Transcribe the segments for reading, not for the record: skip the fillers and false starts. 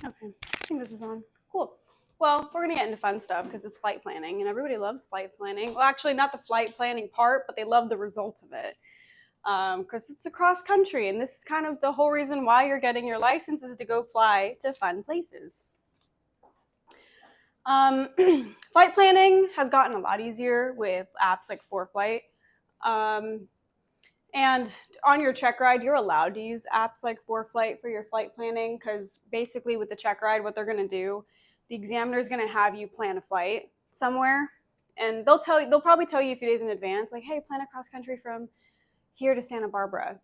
Okay, I think this is on. Cool. Well, we're gonna get into fun stuff because it's flight planning, and everybody loves flight planning. Well, actually, not the flight planning part, but they love the results of it because it's across country, and this is kind of the whole reason why you're getting your license is to go fly to fun places. Um, Flight planning has gotten a lot easier with apps like ForeFlight. Um, and on your check ride, you're allowed to use apps like ForeFlight for your flight planning because basically with the check ride, what they're going to do, the examiner is going to have you plan a flight somewhere, and they'll probably tell you a few days in advance, like, hey, plan a cross country from here to Santa Barbara.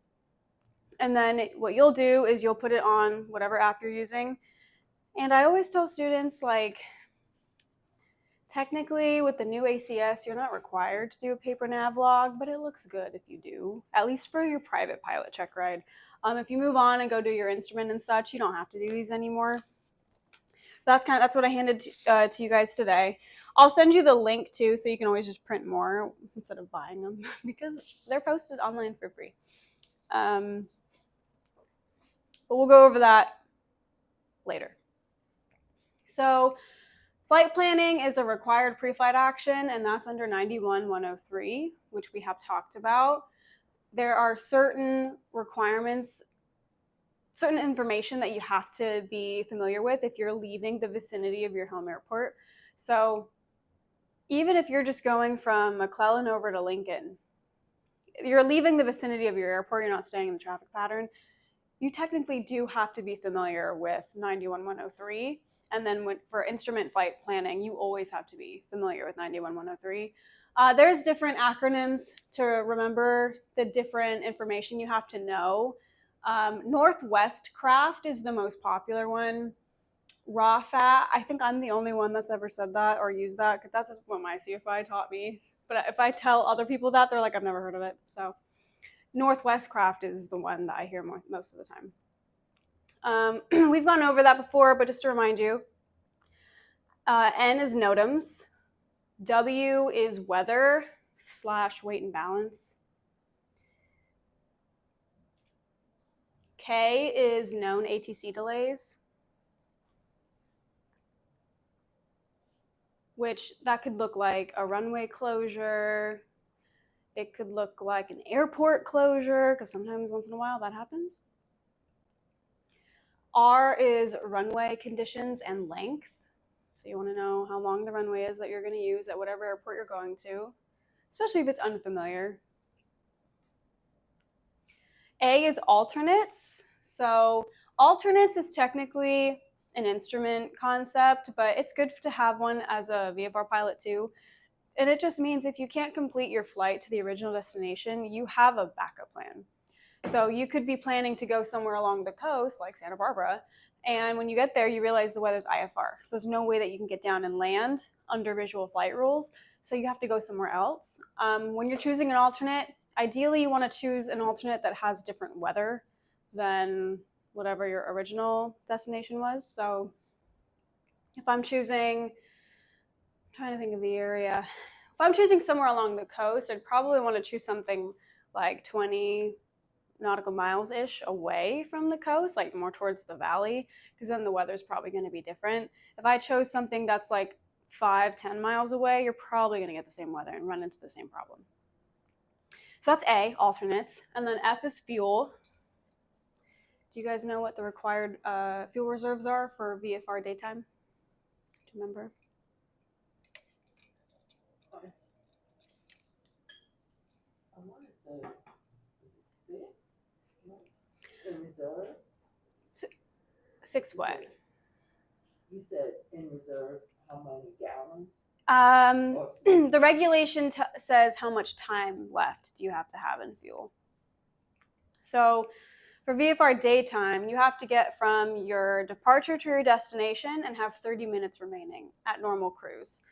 And then what you'll do is you'll put it on whatever app you're using. And I always tell students, like, technically, with the new ACS, you're not required to do a paper nav log, but it looks good if you do, at least for your private pilot check ride. If you move on and go do your instrument and such, you don't have to do these anymore. That's what I handed to you guys today. I'll send you the link too, so you can always just print more instead of buying them because they're posted online for free. But we'll go over that later. So flight planning is a required pre-flight action, and that's under 91-103, which we have talked about. There are certain requirements, certain information that you have to be familiar with if you're leaving the vicinity of your home airport. So even if you're just going from McClellan over to Lincoln, you're leaving the vicinity of your airport, you're not staying in the traffic pattern, you technically do have to be familiar with 91-103. And then for instrument flight planning, you always have to be familiar with 91-103. There's different acronyms to remember the different information you have to know. Northwest Craft is the most popular one. RAWFAT, I think I'm the only one that's ever said that or used that because that's what my CFI taught me. But if I tell other people that, they're like, I've never heard of it. So Northwest Craft is the one that I hear most of the time. We've gone over that before, but just to remind you, N is NOTAMs, W is weather / weight and balance, K is known ATC delays, which that could look like a runway closure. It could look like an airport closure, because sometimes once in a while that happens. R is runway conditions and length. So you want to know how long the runway is that you're going to use at whatever airport you're going to, especially if it's unfamiliar. A is alternates. So alternates is technically an instrument concept, but it's good to have one as a VFR pilot too. And it just means if you can't complete your flight to the original destination, you have a backup plan. So you could be planning to go somewhere along the coast, like Santa Barbara, and when you get there, you realize the weather's IFR. So there's no way that you can get down and land under visual flight rules. So you have to go somewhere else. When you're choosing an alternate, ideally you want to choose an alternate that has different weather than whatever your original destination was. So if I'm choosing, I'm trying to think of the area. If I'm choosing somewhere along the coast, I'd probably want to choose something like 20 nautical miles-ish away from the coast, like more towards the valley, because then the weather's probably going to be different. If I chose something that's like 5-10 miles away, you're probably going to get the same weather and run into the same problem. So that's A, alternates. And then F is fuel. Do you guys know what the required fuel reserves are for VFR daytime? Do you remember? I want to say 6 in reserve. 6 what? You said in reserve how many gallons? The regulation says how much time left do you have to have in fuel. So for VFR daytime, you have to get from your departure to your destination and have 30 minutes remaining at normal cruise.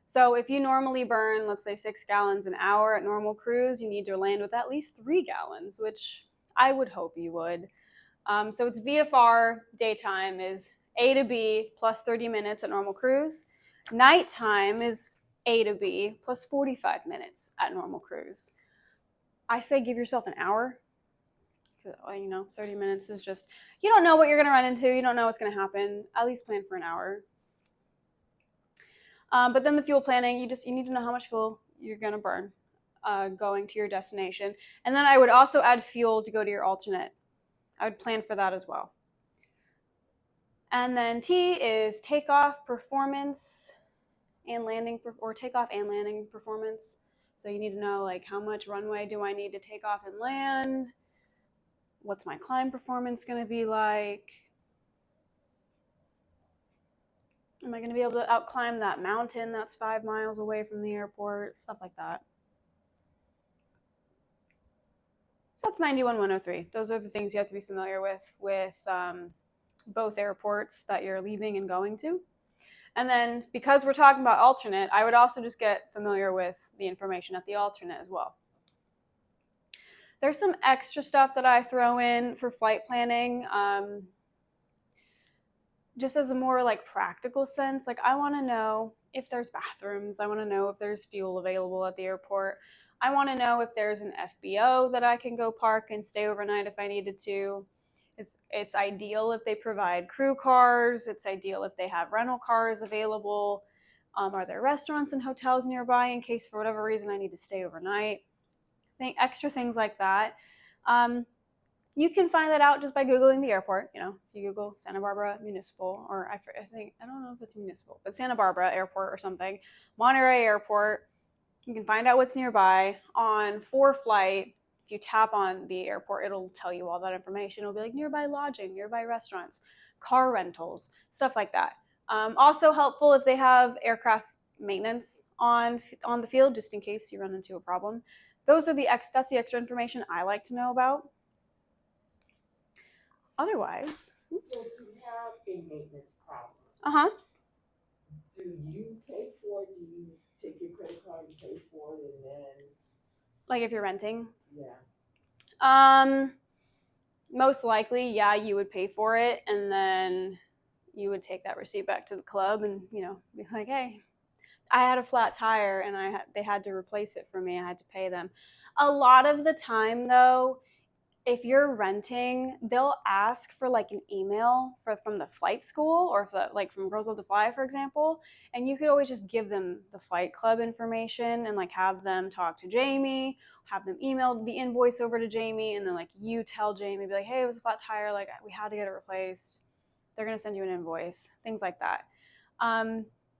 So if you normally burn, let's say 6 gallons an hour at normal cruise, you need to land with at least 3 gallons, which I would hope you would. So it's VFR daytime is A to B plus 30 minutes at normal cruise. Nighttime is A to B plus 45 minutes at normal cruise. I say give yourself an hour, You know, 30 minutes is just, you don't know what you're going to run into. You don't know what's going to happen. At least plan for an hour. But then the fuel planning, you need to know how much fuel you're going to burn going to your destination. And then I would also add fuel to go to your alternate. I would plan for that as well. And then T is takeoff performance and landing, or takeoff and landing performance. So you need to know, like, how much runway do I need to take off and land? What's my climb performance going to be like? Am I going to be able to outclimb that mountain that's 5 miles away from the airport? Stuff like that. So that's 91-103. Those are the things you have to be familiar with both airports that you're leaving and going to. And then because we're talking about alternate, I would also just get familiar with the information at the alternate as well. There's some extra stuff that I throw in for flight planning, just as a more like practical sense. Like, I want to know if there's bathrooms. I want to know if there's fuel available at the airport. I want to know if there's an FBO that I can go park and stay overnight if I needed to. It's ideal if they provide crew cars. It's ideal if they have rental cars available. Are there restaurants and hotels nearby in case for whatever reason I need to stay overnight? Extra things like that. You can find that out just by Googling the airport. You know, if you Google Santa Barbara Municipal, or I don't know if it's municipal, but Santa Barbara Airport or something, Monterey Airport, you can find out what's nearby. On ForeFlight, if you tap on the airport, it'll tell you all that information. It'll be like nearby lodging, nearby restaurants, car rentals, stuff like that. Also helpful if they have aircraft maintenance on the field, just in case you run into a problem. That's the extra information I like to know about. Otherwise, So if you have a maintenance problem, do you pay for it? Do you take your credit card and pay for it, and then? Like if you're renting? Yeah. Most likely, yeah, you would pay for it, and then you would take that receipt back to the club and, you know, be like, hey, I had a flat tire and they had to replace it for me. I had to pay them. A lot of the time, though, if you're renting, they'll ask for like an email from the flight school, or like from Girls Love to Fly, for example, and you could always just give them the flight club information and like have them talk to Jamie, have them email the invoice over to Jamie, and then like you tell Jamie, be like, hey, it was a flat tire, like we had to get it replaced. They're gonna send you an invoice, things like that.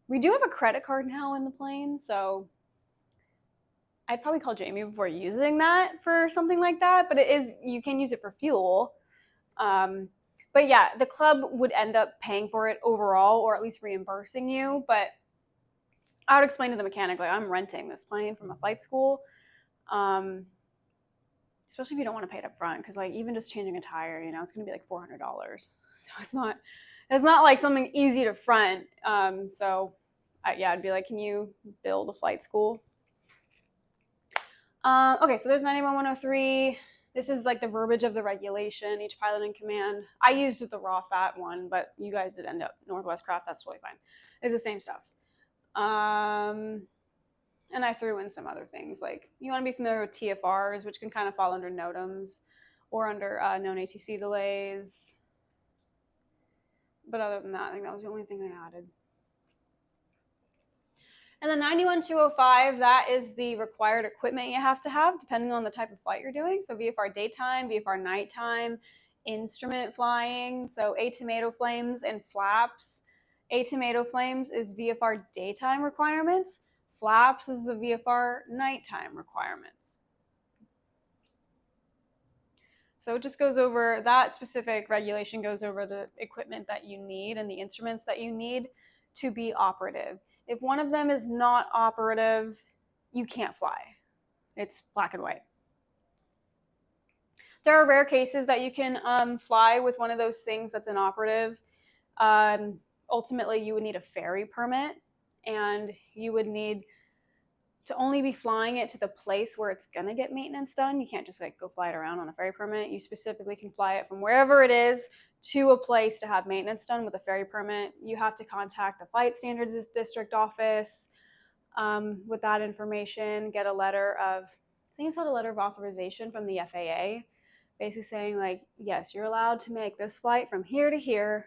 We do have a credit card now in the plane, so I'd probably call Jamie before using that for something like that, but you can use it for fuel. But yeah, the club would end up paying for it overall, or at least reimbursing you. But I would explain to the mechanic, like, I'm renting this plane from a flight school, especially if you don't want to pay it up front, because like even just changing a tire, you know, it's going to be like $400. So it's not like something easy to front. Yeah, I'd be like, can you build a flight school? Okay, so there's 91-103. This is like the verbiage of the regulation. Each pilot in command. I used the raw fat one, but you guys did end up Northwest Craft. That's totally fine. It's the same stuff. And I threw in some other things. Like, you want to be familiar with TFRs, which can kind of fall under NOTAMs or under known ATC delays. But other than that, I think that was the only thing I added. And then 91-205, that is the required equipment you have to have depending on the type of flight you're doing. So VFR daytime, VFR nighttime, instrument flying. So tomato flames and flaps. Tomato flames is VFR daytime requirements. Flaps is the VFR nighttime requirements. So it just goes over, that specific regulation goes over the equipment that you need and the instruments that you need to be operative. If one of them is not operative, you can't fly. It's black and white. There are rare cases that you can fly with one of those things that's inoperative. Ultimately, you would need a ferry permit, and you would need to only be flying it to the place where it's going to get maintenance done. You can't just like go fly it around on a ferry permit. You specifically can fly it from wherever it is to a place to have maintenance done with a ferry permit. You have to contact the Flight Standards District office with that information, get a letter of, I think it's called a letter of authorization from the FAA basically saying like, yes, you're allowed to make this flight from here to here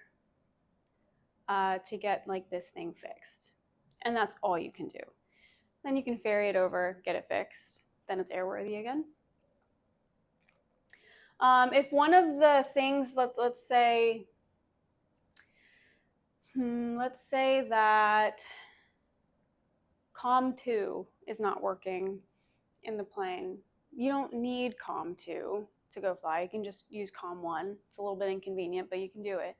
to get like this thing fixed. And that's all you can do. Then you can ferry it over, get it fixed. Then it's airworthy again. If one of the things, let's say that COM2 is not working in the plane, you don't need COM2 to go fly. You can just use COM1. It's a little bit inconvenient, but you can do it.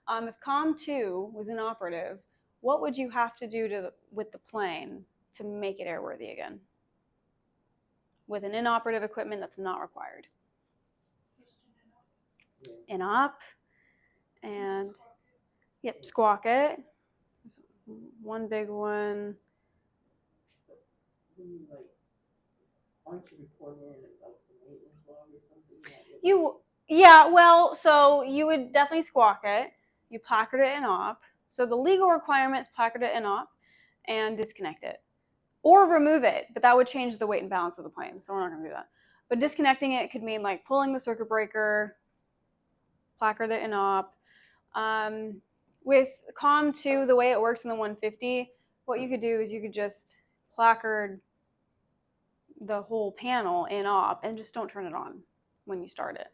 If COM2 was inoperative, what would you have to do with the plane to make it airworthy again? With an inoperative equipment that's not required. Inop. And, yep, squawk it. One big one. Aren't you reporting in like the maintenance log or something? So you would definitely squawk it. You placard it in op. So the legal requirements, placard it in op and disconnect it. Or remove it, but that would change the weight and balance of the plane, so we're not going to do that. But disconnecting it could mean like pulling the circuit breaker, placard it in op. With COM2, the way it works in the 150, what you could do is you could just placard the whole panel in op and just don't turn it on when you start it.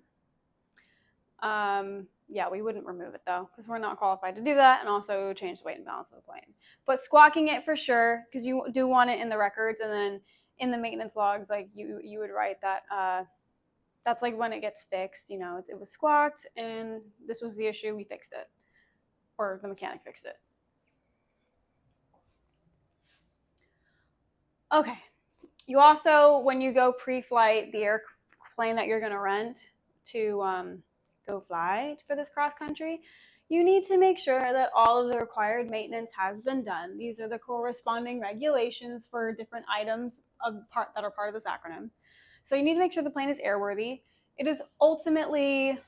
Yeah, we wouldn't remove it though, because we're not qualified to do that, and also it would change the weight and balance of the plane. But squawking it for sure, because you do want it in the records, and then in the maintenance logs, like you would write that that's like when it gets fixed. You know, it was squawked, and this was the issue. We fixed it, or the mechanic fixed it. Okay. You also, when you go pre-flight, the airplane that you're going to rent to go fly for this cross country, you need to make sure that all of the required maintenance has been done. These are the corresponding regulations for different items that are part of this acronym. So you need to make sure the plane is airworthy. It is ultimately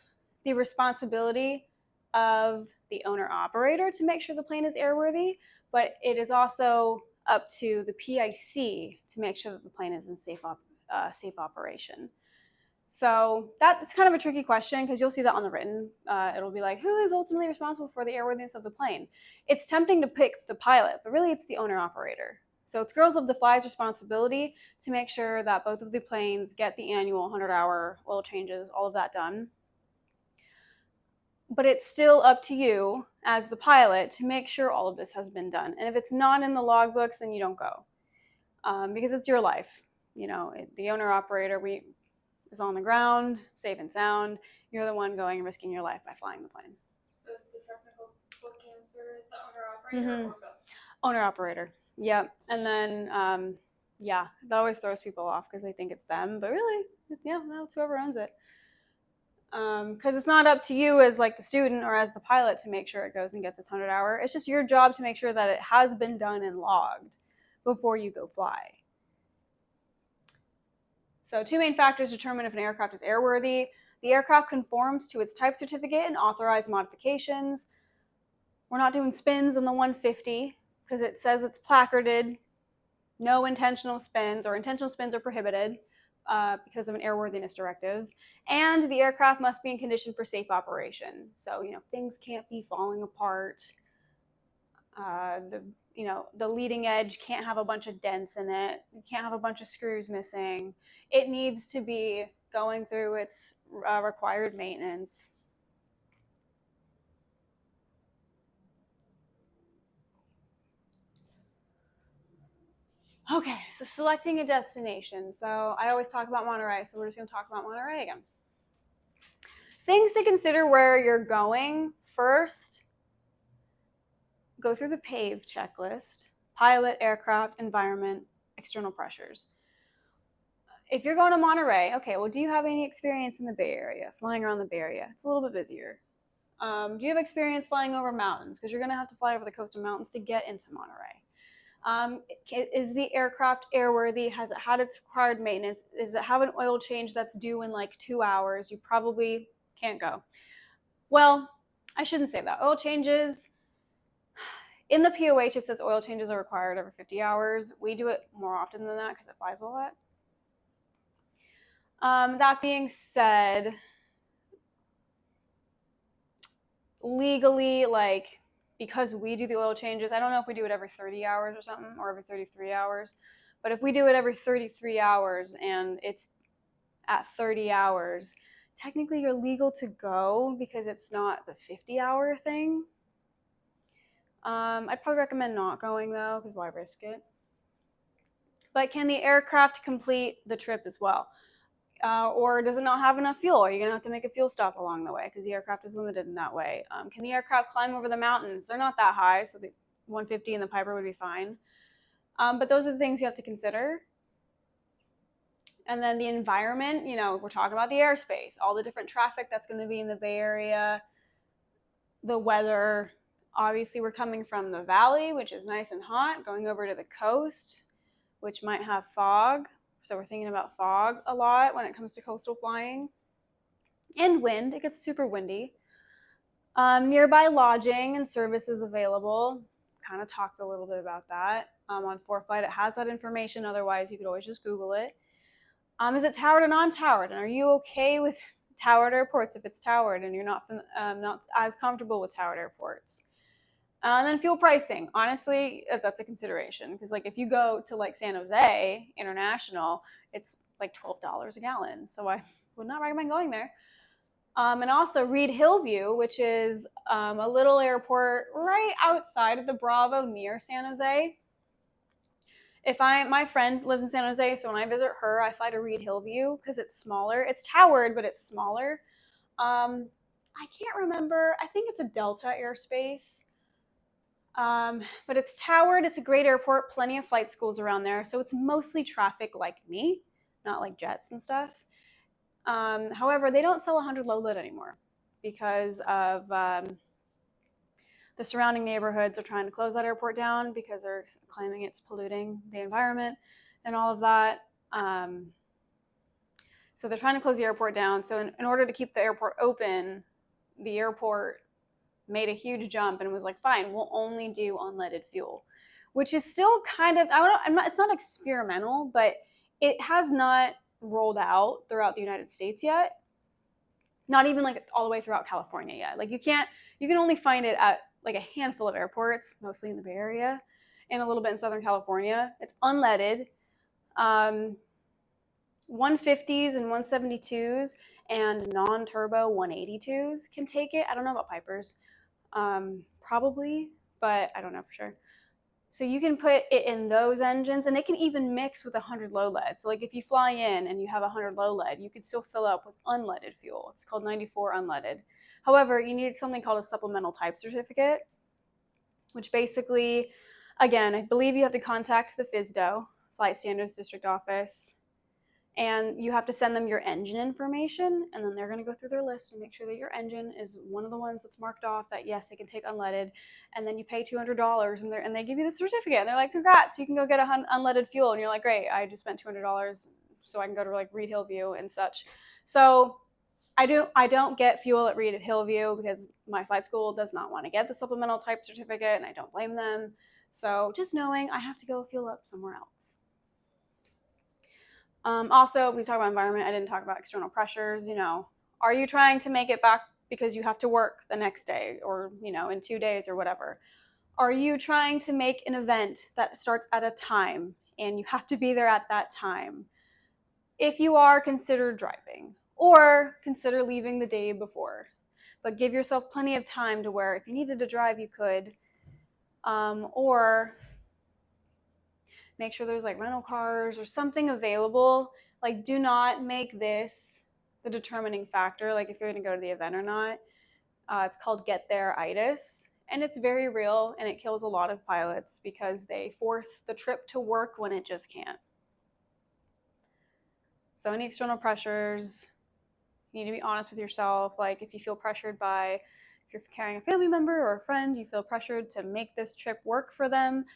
the responsibility of the owner-operator to make sure the plane is airworthy, but it is also up to the PIC to make sure that the plane is in safe operation. So that's kind of a tricky question, because you'll see that on the written. It'll be like, who is ultimately responsible for the airworthiness of the plane? It's tempting to pick the pilot, but really it's the owner-operator. So it's Girls Love to Fly's responsibility to make sure that both of the planes get the annual 100-hour oil changes, all of that done. But it's still up to you as the pilot to make sure all of this has been done. And if it's not in the logbooks, then you don't go, because it's your life. You know, the owner-operator is on the ground, safe and sound. You're the one going and risking your life by flying the plane. So is the technical book answer the owner-operator or both? Owner-operator, yep. And then, that always throws people off because they think it's them, but really, no, it's whoever owns it. Because it's not up to you as like the student or as the pilot to make sure it goes and gets its 100-hour. It's just your job to make sure that it has been done and logged before you go fly. So 2 main factors determine if an aircraft is airworthy. The aircraft conforms to its type certificate and authorized modifications. We're not doing spins on the 150 because it says it's placarded. No intentional spins, or intentional spins are prohibited because of an airworthiness directive. And the aircraft must be in condition for safe operation. So, things can't be falling apart. The leading edge can't have a bunch of dents in it. You can't have a bunch of screws missing. It needs to be going through its required maintenance. Okay, so selecting a destination. So I always talk about Monterey, so we're just going to talk about Monterey again. Things to consider where you're going. First, go through the PAVE checklist: pilot, aircraft, environment, external pressures. If you're going to Monterey, okay, well, do you have any experience in the Bay Area, flying around the Bay Area? It's a little bit busier. Do you have experience flying over mountains? Because you're going to have to fly over the coastal mountains to get into Monterey. Is the aircraft airworthy? Has it had its required maintenance? Does it have an oil change that's due in like 2 hours? You probably can't go. Well, I shouldn't say that. Oil changes, in the POH, it says oil changes are required every 50 hours. We do it more often than that because it flies a lot. That being said, legally, like, because we do the oil changes, I don't know if we do it every 30 hours or something, or every 33 hours, but if we do it every 33 hours and it's at 30 hours, technically you're legal to go because it's not the 50-hour thing. I'd probably recommend not going though, because why risk it? But can the aircraft complete the trip as well? Or does it not have enough fuel? Are you going to have to make a fuel stop along the way because the aircraft is limited in that way? Can the aircraft climb over the mountains? They're not that high, so the 150 and the Piper would be fine. But those are the things you have to consider. And then the environment, we're talking about the airspace, all the different traffic that's going to be in the Bay Area, the weather. Obviously, we're coming from the valley, which is nice and hot, going over to the coast, which might have fog. So we're thinking about fog a lot when it comes to coastal flying. And wind, it gets super windy. Nearby lodging and services available. Kind of talked a little bit about that. On ForeFlight, it has that information. Otherwise, you could always just Google it. Is it towered or non-towered? And are you okay with towered airports if it's towered and you're not as comfortable with towered airports? And then fuel pricing. Honestly, that's a consideration because like if you go to like San Jose International, it's like $12 a gallon. So I would not recommend going there. And also Reed Hillview, which is a little airport right outside of the Bravo near San Jose. My friend lives in San Jose, so when I visit her, I fly to Reed Hillview because it's smaller. It's towered, but it's smaller. I can't remember. I think it's a Delta airspace. But it's towered. It's a great airport. Plenty of flight schools around there. So it's mostly traffic like me, not like jets and stuff. However, they don't sell 100 low lit anymore because of the surrounding neighborhoods are trying to close that airport down because they're claiming it's polluting the environment and all of that. So they're trying to close the airport down. So in order to keep the airport open, the airport made a huge jump and was like, fine, we'll only do unleaded fuel, which is still kind of, it's not experimental, but it has not rolled out throughout the United States yet. Not even like all the way throughout California yet. Like you can only find it at like a handful of airports, mostly in the Bay Area and a little bit in Southern California. It's unleaded. 150s and 172s and non-turbo 182s can take it. I don't know about Pipers. Probably, but I don't know for sure. So you can put it in those engines and it can even mix with 100 low lead. So like if you fly in and you have 100 low lead, you could still fill up with unleaded fuel. It's called 94 unleaded. However, you need something called a supplemental type certificate, which basically, again, I believe you have to contact the FSDO, Flight Standards District Office, and you have to send them your engine information, and then they're going to go through their list and make sure that your engine is one of the ones that's marked off that yes, it can take unleaded, and then you pay $200 and they give you the certificate and they're like, congrats, you can go get unleaded fuel, and you're like, great, I just spent $200 so I can go to like Reed Hillview and such. So I don't get fuel at Reed Hillview because my flight school does not want to get the supplemental type certificate, and I don't blame them. So just knowing I have to go fuel up somewhere else. Also, we talk about environment. I didn't talk about external pressures. Are you trying to make it back because you have to work the next day or, in 2 days or whatever? Are you trying to make an event that starts at a time and you have to be there at that time? If you are, consider driving or consider leaving the day before. But give yourself plenty of time to where if you needed to drive, you could. Or make sure there's like rental cars or something available. Like, do not make this the determining factor, like if you're going to go to the event or not. It's called get there-itis, and it's very real, and it kills a lot of pilots because they force the trip to work when it just can't. So any external pressures, you need to be honest with yourself. Like if you feel pressured if you're carrying a family member or a friend, you feel pressured to make this trip work for them,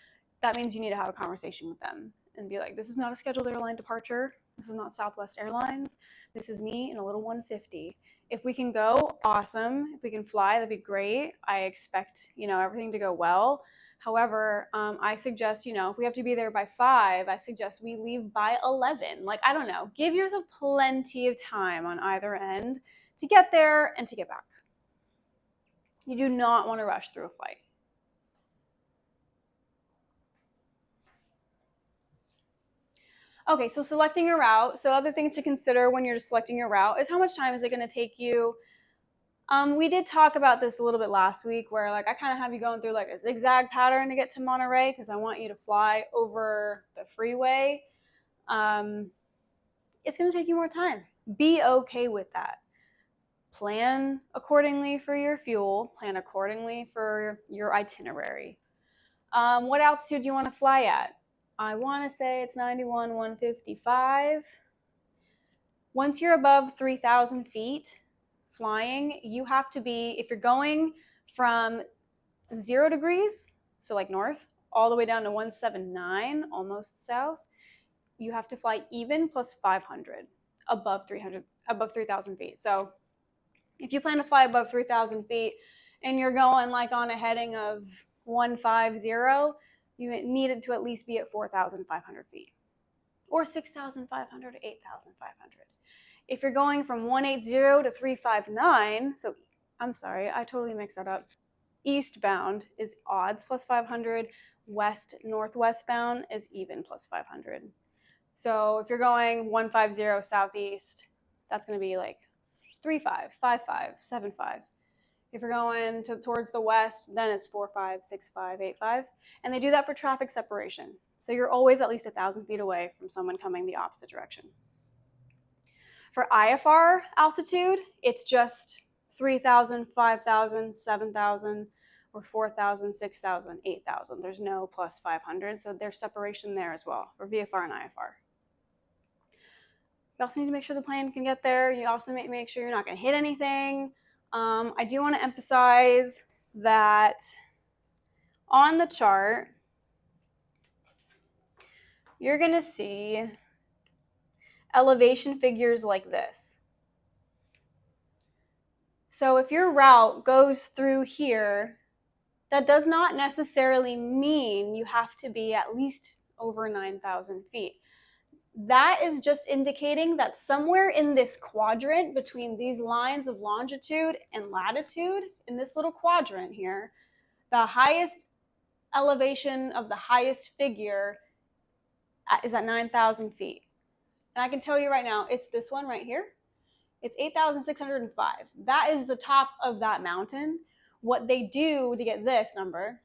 that means you need to have a conversation with them and be like, this is not a scheduled airline departure. This is not Southwest Airlines. This is me in a little 150. If we can go, awesome. If we can fly, that'd be great. I expect, everything to go well. However, I suggest, if we have to be there by 5, I suggest we leave by 11. Like, I don't know. Give yourself plenty of time on either end to get there and to get back. You do not want to rush through a flight. Okay, so selecting a route. So other things to consider when you're selecting your route is how much time is it going to take you. We did talk about this a little bit last week where like I kind of have you going through like a zigzag pattern to get to Monterey because I want you to fly over the freeway. It's going to take you more time. Be okay with that. Plan accordingly for your fuel. Plan accordingly for your itinerary. What altitude do you want to fly at? I want to say it's 91, 155. Once you're above 3,000 feet flying, you have to be, if you're going from 0 degrees, so like north, all the way down to 179, almost south, you have to fly even plus 500 above 3,000 feet. So if you plan to fly above 3,000 feet and you're going like on a heading of 150, you needed to at least be at 4,500 feet or 6,500 to 8,500. If you're going from 180 to 359, so I'm sorry, I totally mixed that up. Eastbound is odds plus 500. West northwest bound is even plus 500. So if you're going 150 southeast, that's going to be like 35, 55, 75. If you're going towards the west, then it's 45, 65, 85. And they do that for traffic separation. So you're always at least 1,000 feet away from someone coming the opposite direction. For IFR altitude, it's just 3,000, 5,000, 7,000, or 4,000, 6,000, 8,000. There's no plus 500, so there's separation there as well for VFR and IFR. You also need to make sure the plane can get there. You also make sure you're not going to hit anything. I do want to emphasize that on the chart, you're going to see elevation figures like this. So if your route goes through here, that does not necessarily mean you have to be at least over 9,000 feet. That is just indicating that somewhere in this quadrant between these lines of longitude and latitude, in this little quadrant here, the highest elevation of the highest figure is at 9,000 feet. And I can tell you right now, it's this one right here. It's 8,605. That is the top of that mountain. What they do to get this number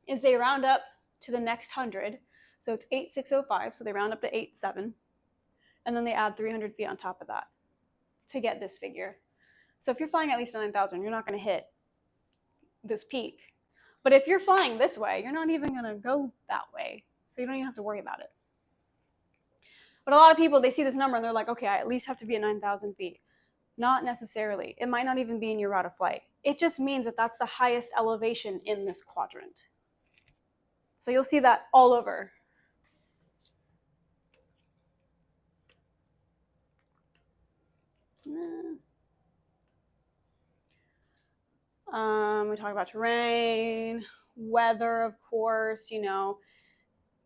is they round up to the next 100. So it's 8,605, so they round up to 8,7. And then they add 300 feet on top of that to get this figure. So if you're flying at least 9,000, you're not going to hit this peak. But if you're flying this way, you're not even going to go that way. So you don't even have to worry about it. But a lot of people, they see this number and they're like, okay, I at least have to be at 9,000 feet. Not necessarily. It might not even be in your route of flight. It just means that that's the highest elevation in this quadrant. So you'll see that all over. We talk about terrain, weather, of course. You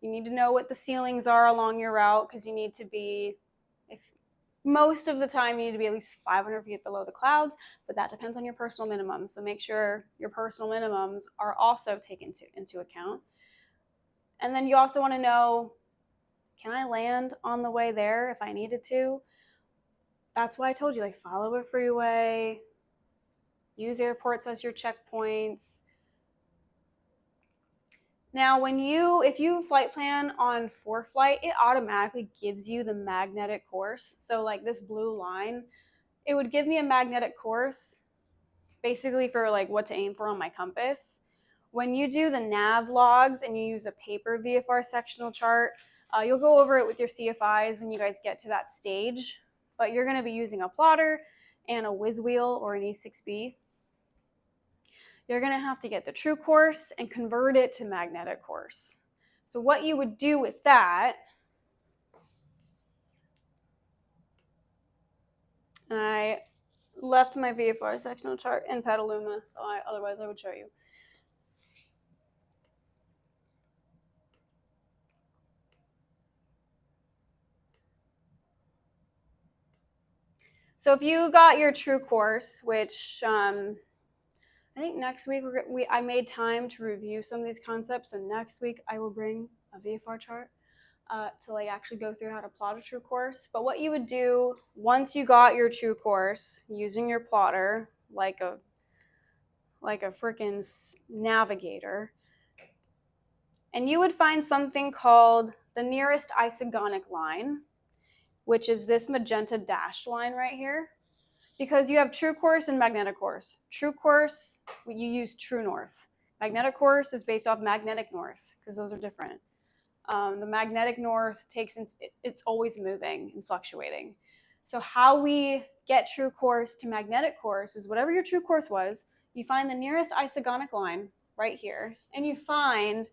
need to know what the ceilings are along your route because you need to be, if most of the time you need to be at least 500 feet below the clouds, but that depends on your personal minimums. So make sure your personal minimums are also taken into account. And then you also want to know, can I land on the way there if I needed to? That's why I told you, like, follow a freeway, use airports as your checkpoints. Now, if you flight plan on ForeFlight, it automatically gives you the magnetic course. So like this blue line, it would give me a magnetic course basically for like what to aim for on my compass. When you do the nav logs and you use a paper VFR sectional chart, you'll go over it with your CFIs when you guys get to that stage, but you're going to be using a plotter and a whiz wheel or an E6B. You're going to have to get the true course and convert it to magnetic course. So what you would do with that, I left my VFR sectional chart in Petaluma, so otherwise I would show you. So if you got your true course, which I think next week I made time to review some of these concepts, so next week I will bring a VFR chart to like actually go through how to plot a true course. But what you would do once you got your true course using your plotter, like a freaking navigator, and you would find something called the nearest isogonic line, which is this magenta dashed line right here. Because you have true course and magnetic course. True course, you use true north. Magnetic course is based off magnetic north because those are different. The magnetic north it's always moving and fluctuating. So how we get true course to magnetic course is whatever your true course was, you find the nearest isogonic line right here, and you find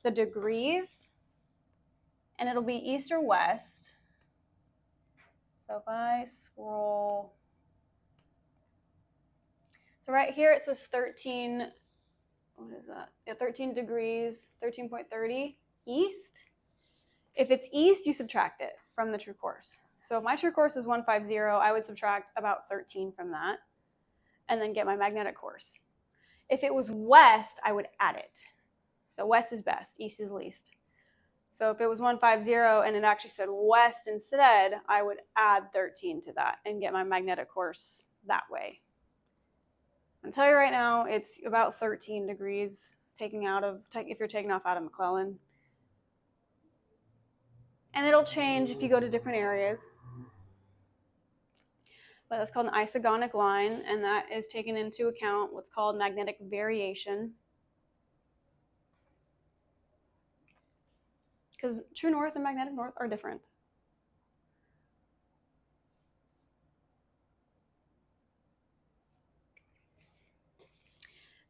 the degrees, and it'll be east or west. So if I scroll, so right here it says 13, what is that? Yeah, 13 degrees, 13.30 east. If it's east, you subtract it from the true course. So if my true course is 150, I would subtract about 13 from that and then get my magnetic course. If it was west, I would add it. So west is best, east is least. So if it was 150 and it actually said west instead, I would add 13 to that and get my magnetic course that way. I'll tell you right now, it's about 13 degrees if you're taking off out of McClellan. And it'll change if you go to different areas. But that's called an isogonic line, and that is taking into account what's called magnetic variation. Because true north and magnetic north are different.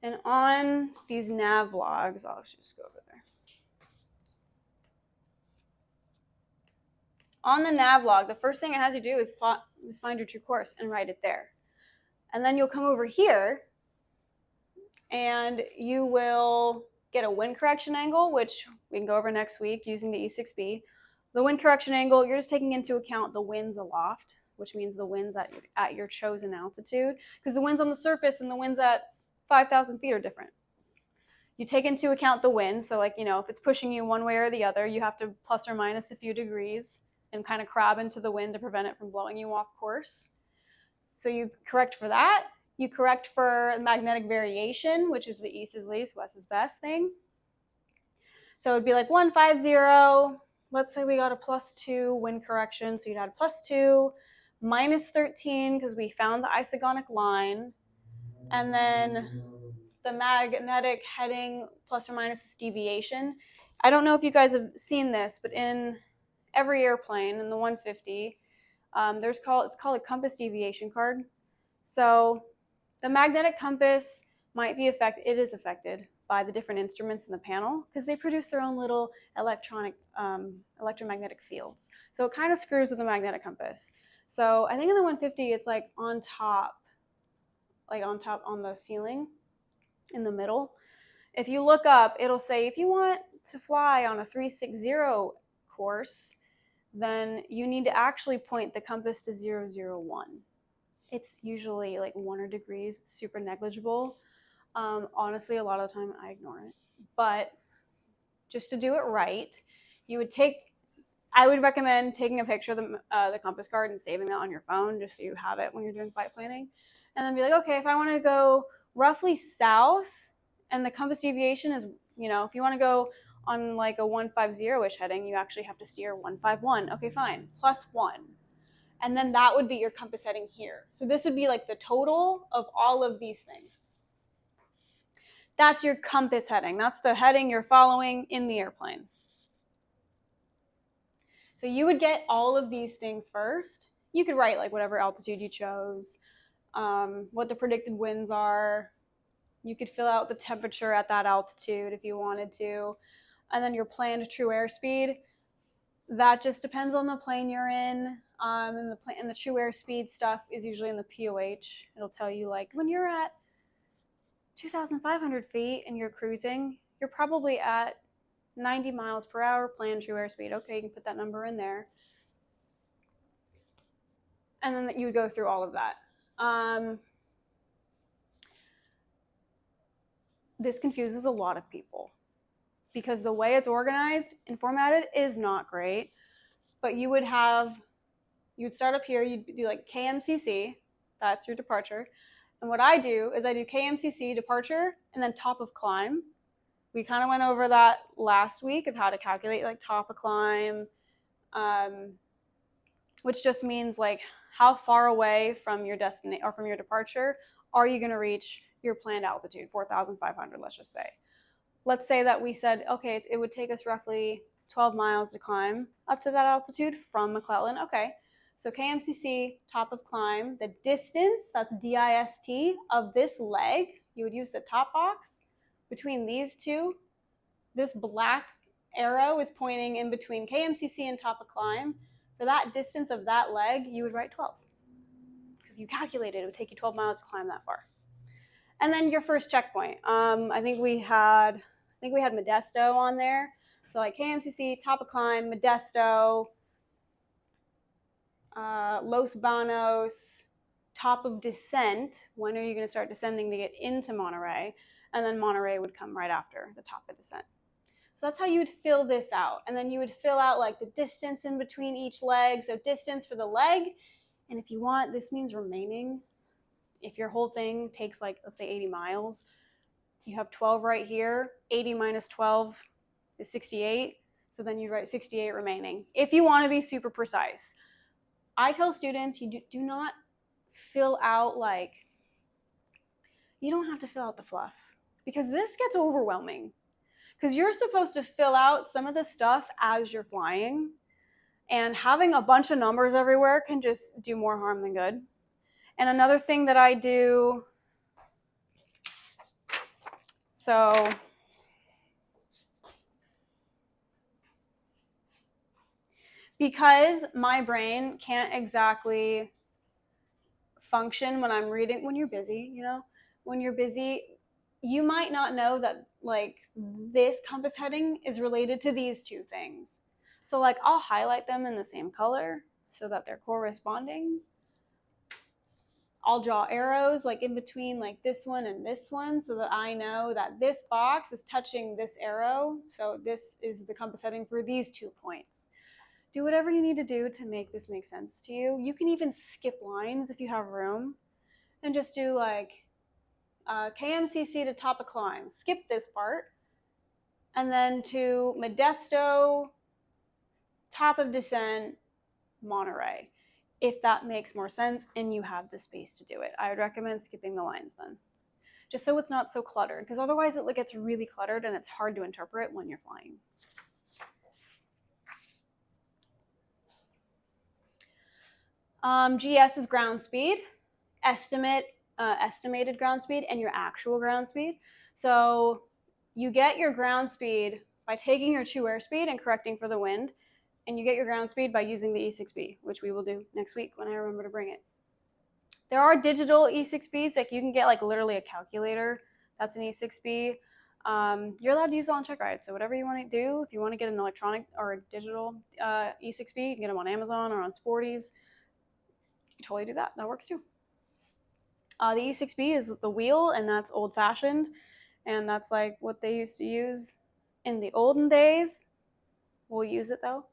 And on these nav logs, I'll just go over there. On the nav log, the first thing it has you do is find your true course and write it there. And then you'll come over here and you will get a wind correction angle, which we can go over next week using the E6B. The wind correction angle, you're just taking into account the winds aloft, which means the winds at your chosen altitude, because the winds on the surface and the winds at 5,000 feet are different. You take into account the wind, so like, if it's pushing you one way or the other, you have to plus or minus a few degrees and kind of crab into the wind to prevent it from blowing you off course. So you correct for that. You correct for magnetic variation, which is the east is least, west is best thing. So it'd be like 150. Let's say we got a +2 wind correction. So you'd add +2, -13 because we found the isogonic line. And then the magnetic heading plus or minus is deviation. I don't know if you guys have seen this, but in every airplane, in the 150, it's called a compass deviation card. So the magnetic compass it is affected by the different instruments in the panel because they produce their own little electromagnetic fields. So it kind of screws with the magnetic compass. So I think in the 150, it's like on top on the ceiling in the middle. If you look up, it'll say if you want to fly on a 360 course, then you need to actually point the compass to 001. It's usually like 1 degrees. It's super negligible. Honestly, a lot of the time I ignore it. But just to do it right, I would recommend taking a picture of the compass card and saving that on your phone just so you have it when you're doing flight planning. And then be like, okay, if I want to go roughly south and the compass deviation is, if you want to go on like a 150-ish heading, you actually have to steer 151. Okay, fine, +1. And then that would be your compass heading here. So this would be like the total of all of these things. That's your compass heading. That's the heading you're following in the airplane. So you would get all of these things first. You could write like whatever altitude you chose, what the predicted winds are. You could fill out the temperature at that altitude if you wanted to. And then your planned true airspeed. That just depends on the plane you're in. And the true airspeed stuff is usually in the POH. It'll tell you like when you're at 2,500 feet and you're cruising, you're probably at 90 miles per hour planned true airspeed. Okay, you can put that number in there. And then you would go through all of that. this confuses a lot of people because the way it's organized and formatted is not great. But you'd start up here, you'd do like KMCC, that's your departure. And what I do is I do KMCC departure and then top of climb. We kind of went over that last week of how to calculate like top of climb, which just means like how far away from your destination or from your departure are you going to reach your planned altitude, 4,500, let's just say. Let's say that we said, okay, it would take us roughly 12 miles to climb up to that altitude from McClellan. Okay, so KMCC, top of climb, the distance, that's DIST, of this leg, you would use the top box between these two. This black arrow is pointing in between KMCC and top of climb. For that distance of that leg, you would write 12 because you calculated it would take you 12 miles to climb that far. And then your first checkpoint. I think we had Modesto on there. So like KMCC, top of climb, Modesto, Los Banos, top of descent. When are you going to start descending to get into Monterey? And then Monterey would come right after the top of descent. So that's how you would fill this out. And then you would fill out like the distance in between each leg. So distance for the leg. And if you want, this means remaining. If your whole thing takes like, let's say 80 miles, you have 12 right here. 80 minus 12 is 68. So then you write 68 remaining. If you want to be super precise. I tell students, you do not fill out like, you don't have to fill out the fluff because this gets overwhelming. Because you're supposed to fill out some of the stuff as you're flying, and having a bunch of numbers everywhere can just do more harm than good. And another thing that I do, so because my brain can't exactly function when I'm reading, when you're busy, you might not know that like this compass heading is related to these two things. So like I'll highlight them in the same color so that they're corresponding. I'll draw arrows like in between like this one and this one so that I know that this box is touching this arrow. So this is the compass heading for these 2 points. Do whatever you need to do to make this make sense to you. You can even skip lines if you have room and just do like KMCC to top of climb. Skip this part. And then to Modesto, top of descent, Monterey. If that makes more sense and you have the space to do it. I would recommend skipping the lines then. Just so it's not so cluttered, because otherwise it gets really cluttered and it's hard to interpret when you're flying. GS is ground speed, estimated ground speed, and your actual ground speed. So you get your ground speed by taking your true airspeed and correcting for the wind, and you get your ground speed by using the E6B, which we will do next week when I remember to bring it. There are digital E6Bs, like you can get like literally a calculator. That's an E6B. You're allowed to use it on check rides, so whatever you want to do, if you want to get an electronic or a digital E6B, you can get them on Amazon or on Sporties. You totally do that. That works too. The E6B is the wheel, and that's old-fashioned, and that's like what they used to use in the olden days. We'll use it though.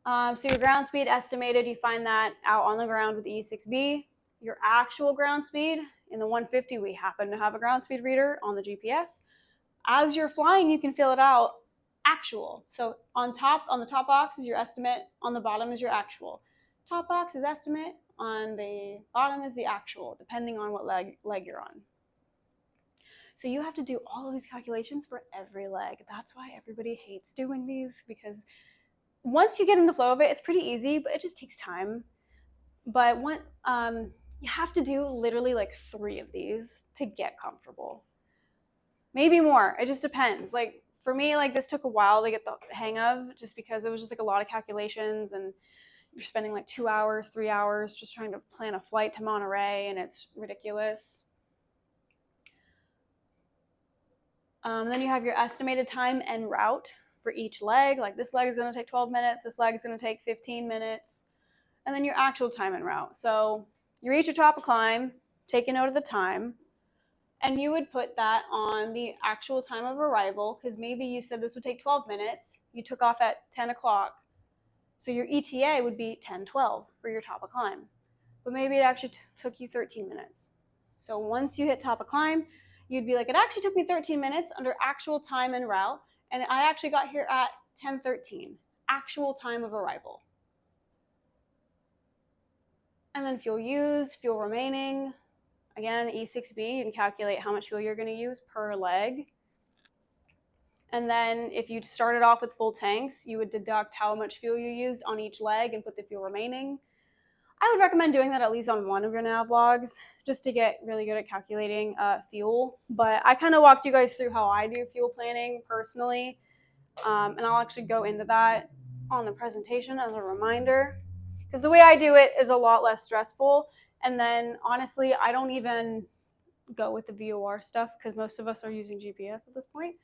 So your ground speed estimated, you find that out on the ground with the E6B. Your actual ground speed, in the 150, we happen to have a ground speed reader on the GPS. As you're flying, you can fill it out actual. So on the top box is your estimate, on the bottom is your actual. Top box is estimate, on the bottom is the actual, depending on what leg you're on. So you have to do all of these calculations for every leg. That's why everybody hates doing these, because once you get in the flow of it, it's pretty easy, but it just takes time. But you have to do literally like 3 of these to get comfortable. Maybe more. It just depends. Like for me, like this took a while to get the hang of, just because it was just like a lot of calculations, and you're spending like 2 hours, 3 hours just trying to plan a flight to Monterey, and it's ridiculous. Then you have your estimated time en route for each leg. Like this leg is going to take 12 minutes. This leg is going to take 15 minutes. And then your actual time en route. So you reach your top of climb, take a note of the time. and you would put that on the actual time of arrival, because maybe you said this would take 12 minutes. You took off at 10 o'clock. So your ETA would be 10:12 for your top of climb. But maybe it actually took you 13 minutes. So once you hit top of climb, you'd be like, it actually took me 13 minutes under actual time and route, and I actually got here at 10:13, actual time of arrival. And then fuel used, fuel remaining. Again, E6B, you can calculate how much fuel you're going to use per leg. And then if you started off with full tanks, you would deduct how much fuel you used on each leg and put the fuel remaining. I would recommend doing that at least on one of your nav logs, just to get really good at calculating fuel. But I kind of walked you guys through how I do fuel planning personally, and I'll actually go into that on the presentation as a reminder, because the way I do it is a lot less stressful. And then honestly, I don't even go with the VOR stuff because most of us are using GPS at this point.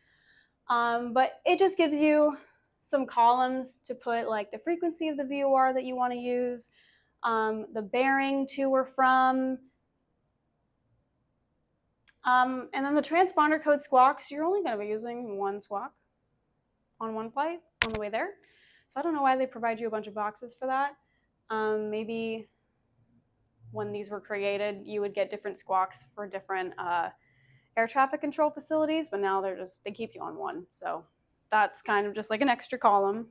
But it just gives you some columns to put like the frequency of the VOR that you want to use, the bearing to or from, and then the transponder code squawks. You're only going to be using one squawk on one flight on the way there. So I don't know why they provide you a bunch of boxes for that. Maybe when these were created, you would get different squawks for different air traffic control facilities, but now they keep you on one. So that's kind of just like an extra column.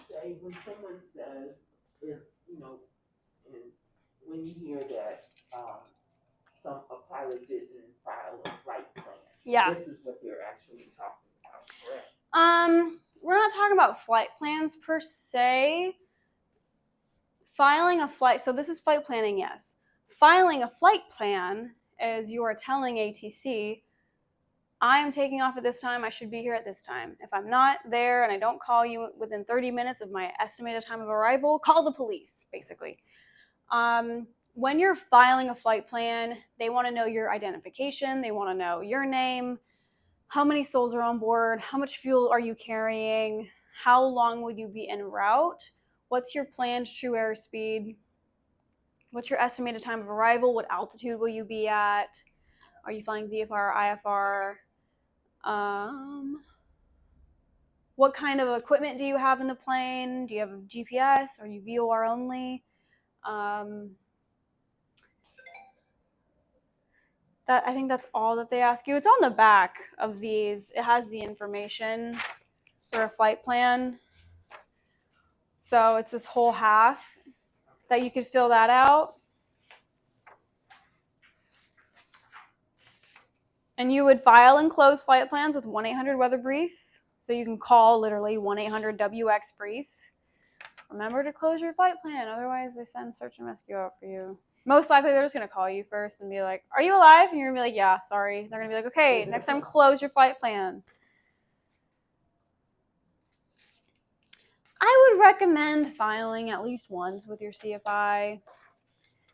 So when someone says, if, and when you hear that a pilot didn't file a flight plan, yeah, this is what they're actually talking about, correct? We're not talking about flight plans per se. Filing a flight, so this is flight planning, yes. Filing a flight plan is you are telling ATC, I am taking off at this time, I should be here at this time. If I'm not there and I don't call you within 30 minutes of my estimated time of arrival, call the police, basically. When you're filing a flight plan, they want to know your identification, they want to know your name, how many souls are on board, how much fuel are you carrying, how long will you be en route, what's your planned true airspeed, what's your estimated time of arrival, what altitude will you be at, are you flying VFR or IFR, what kind of equipment do you have in the plane, do you have a GPS, are you VOR only, I think that's all that they ask you. It's on the back of these. It has the information for a flight plan. So it's this whole half that you could fill that out. And you would file and close flight plans with 1-800-WEATHER BRIEF. So you can call literally 1-800-WX-BRIEF. Remember to close your flight plan, otherwise they send search and rescue out for you. Most likely they're just going to call you first and be like, are you alive? And you're going to be like, yeah, sorry. They're going to be like, okay, next time close your flight plan. I would recommend filing at least once with your CFI.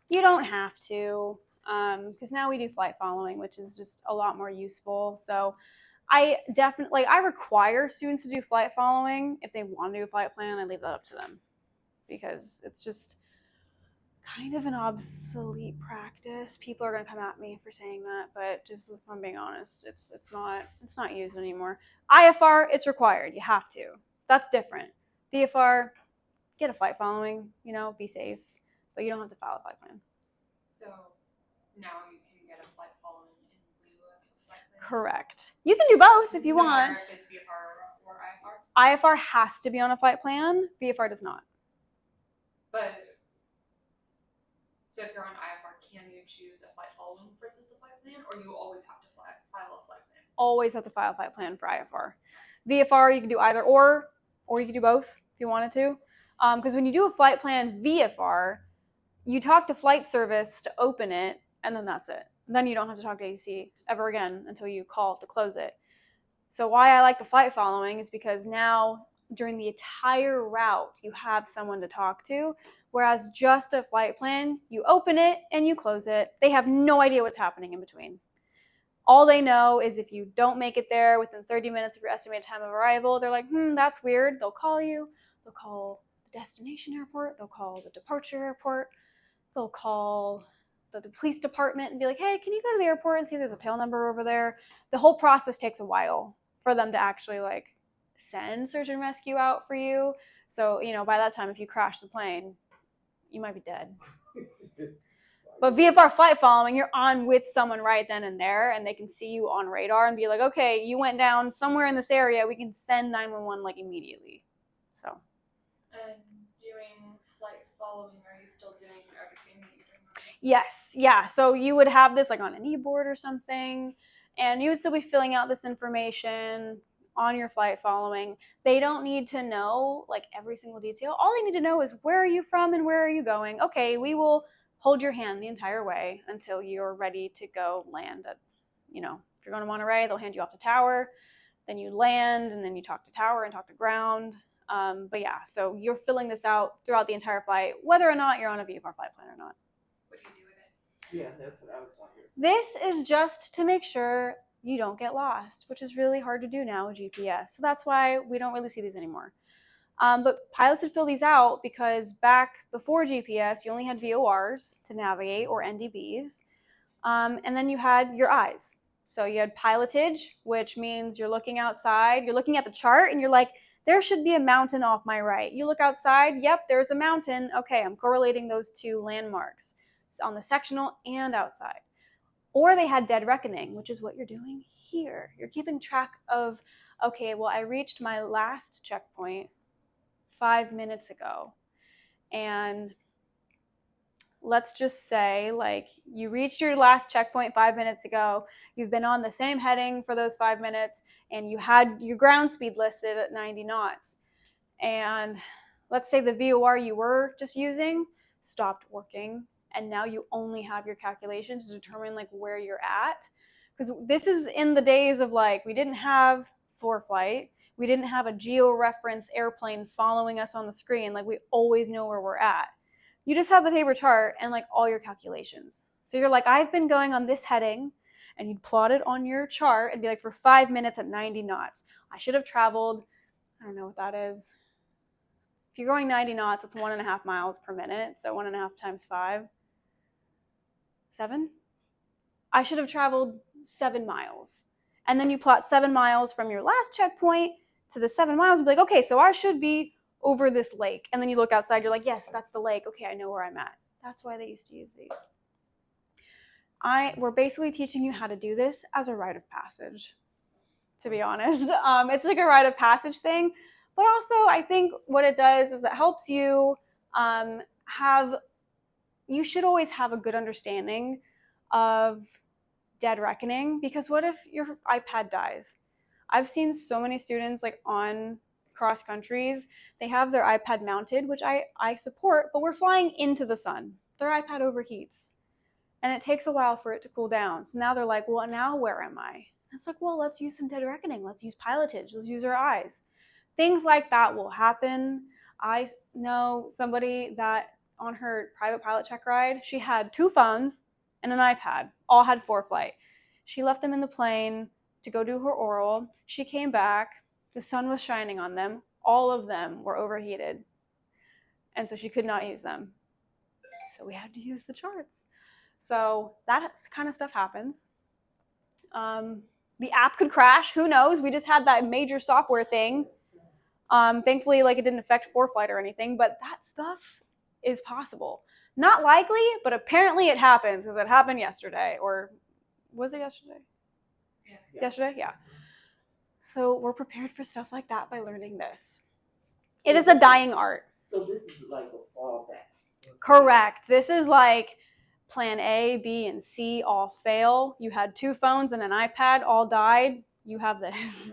You don't have to, because now we do flight following, which is just a lot more useful. So I require students to do flight following. If they want to do a flight plan, I leave that up to them, because it's just kind of an obsolete practice. People are going to come at me for saying that, but just if I'm being honest, it's not used anymore. IFR, it's required. You have to. That's different. VFR, get a flight following, be safe, but you don't have to file a flight plan. So now you can get a flight following in lieu of a flight plan? Correct. You can do both if you want. No matter if it's VFR or IFR? IFR has to be on a flight plan. VFR does not. But, so if you're on IFR, can you choose a flight following versus a flight plan, or you always have to file a flight plan? Always have to file a flight plan for IFR. VFR, you can do either or you can do both if you wanted to. Because when you do a flight plan VFR, you talk to flight service to open it, and then that's it. Then you don't have to talk to AC ever again until you call to close it. So why I like the flight following is because now during the entire route, you have someone to talk to, whereas just a flight plan, you open it and you close it. They have no idea what's happening in between. All they know is if you don't make it there within 30 minutes of your estimated time of arrival, they're like, that's weird. They'll call you. They'll call the destination airport, they'll call the departure airport, they'll call the police department and be like, hey, can you go to the airport and see if there's a tail number over there? The whole process takes a while for them to actually like send search and rescue out for you. So, by that time, if you crash the plane, you might be dead. But VFR flight following, you're on with someone right then and there, and they can see you on radar and be like, okay, you went down somewhere in this area. We can send 911 like immediately. So. And doing flight following, are you still doing everything that you're doing? Yes, yeah. So you would have this like on an e-board or something, and you would still be filling out this information on your flight following. They don't need to know like every single detail. All they need to know is where are you from and where are you going. Okay, we will hold your hand the entire way until you're ready to go land at, if you're going to Monterey, they'll hand you off to tower, then you land, and then you talk to tower and talk to ground. But yeah, so you're filling this out throughout the entire flight, whether or not you're on a VFR flight plan or not. What do you do with it? Yeah, that's what I was wondering. This is just to make sure you don't get lost, which is really hard to do now with GPS. So that's why we don't really see these anymore. But pilots would fill these out because back before GPS, you only had VORs to navigate or NDBs. And then you had your eyes. So you had pilotage, which means you're looking outside, you're looking at the chart, and you're like, there should be a mountain off my right. You look outside, yep, there's a mountain. Okay, I'm correlating those two landmarks on the sectional and outside. Or they had dead reckoning, which is what you're doing here. You're keeping track of, okay, well, I reached my last checkpoint 5 minutes ago. And let's just say, like, you reached your last checkpoint 5 minutes ago. You've been on the same heading for those 5 minutes, and you had your ground speed listed at 90 knots. And let's say the VOR you were just using stopped working, and now you only have your calculations to determine like where you're at. Because this is in the days of like, we didn't have ForeFlight, we didn't have a georeference airplane following us on the screen. Like, we always know where we're at. You just have the paper chart and like all your calculations. So you're like, I've been going on this heading, and you'd plot it on your chart and be like, for 5 minutes at 90 knots, I should have traveled, I don't know what that is. If you're going 90 knots, it's 1.5 miles per minute. So 1.5 times 5, 7. I should have traveled 7 miles. And then you plot 7 miles from your last checkpoint to the 7 miles and be like, okay, so I should be over this lake. And then you look outside, you're like, yes, that's the lake. Okay, I know where I'm at. That's why they used to use these. We're basically teaching you how to do this as a rite of passage, to be honest. It's like a rite of passage thing. But also, I think what it does is it helps you you should always have a good understanding of dead reckoning, because what if your iPad dies? I've seen so many students like on cross countries, they have their iPad mounted, which I support, but we're flying into the sun. Their iPad overheats, and it takes a while for it to cool down. So now they're like, well, now where am I? It's like, well, let's use some dead reckoning. Let's use pilotage. Let's use our eyes. Things like that will happen. I know somebody that on her private pilot check ride, she had 2 phones and an iPad, all had ForeFlight. She left them in the plane to go do her oral. She came back, the sun was shining on them. All of them were overheated. And so she could not use them. So we had to use the charts. So that kind of stuff happens. The app could crash, who knows? We just had that major software thing. Thankfully, like, it didn't affect ForeFlight or anything, but that stuff is possible. Not likely, but apparently it happens, because it happened yesterday. Or was it yesterday? Yeah. Yesterday? Yeah. So we're prepared for stuff like that by learning this. It is a dying art. So this is like a fallback. Correct. This is like plan A, B, and C all fail. You had 2 phones and an iPad, all died. You have this.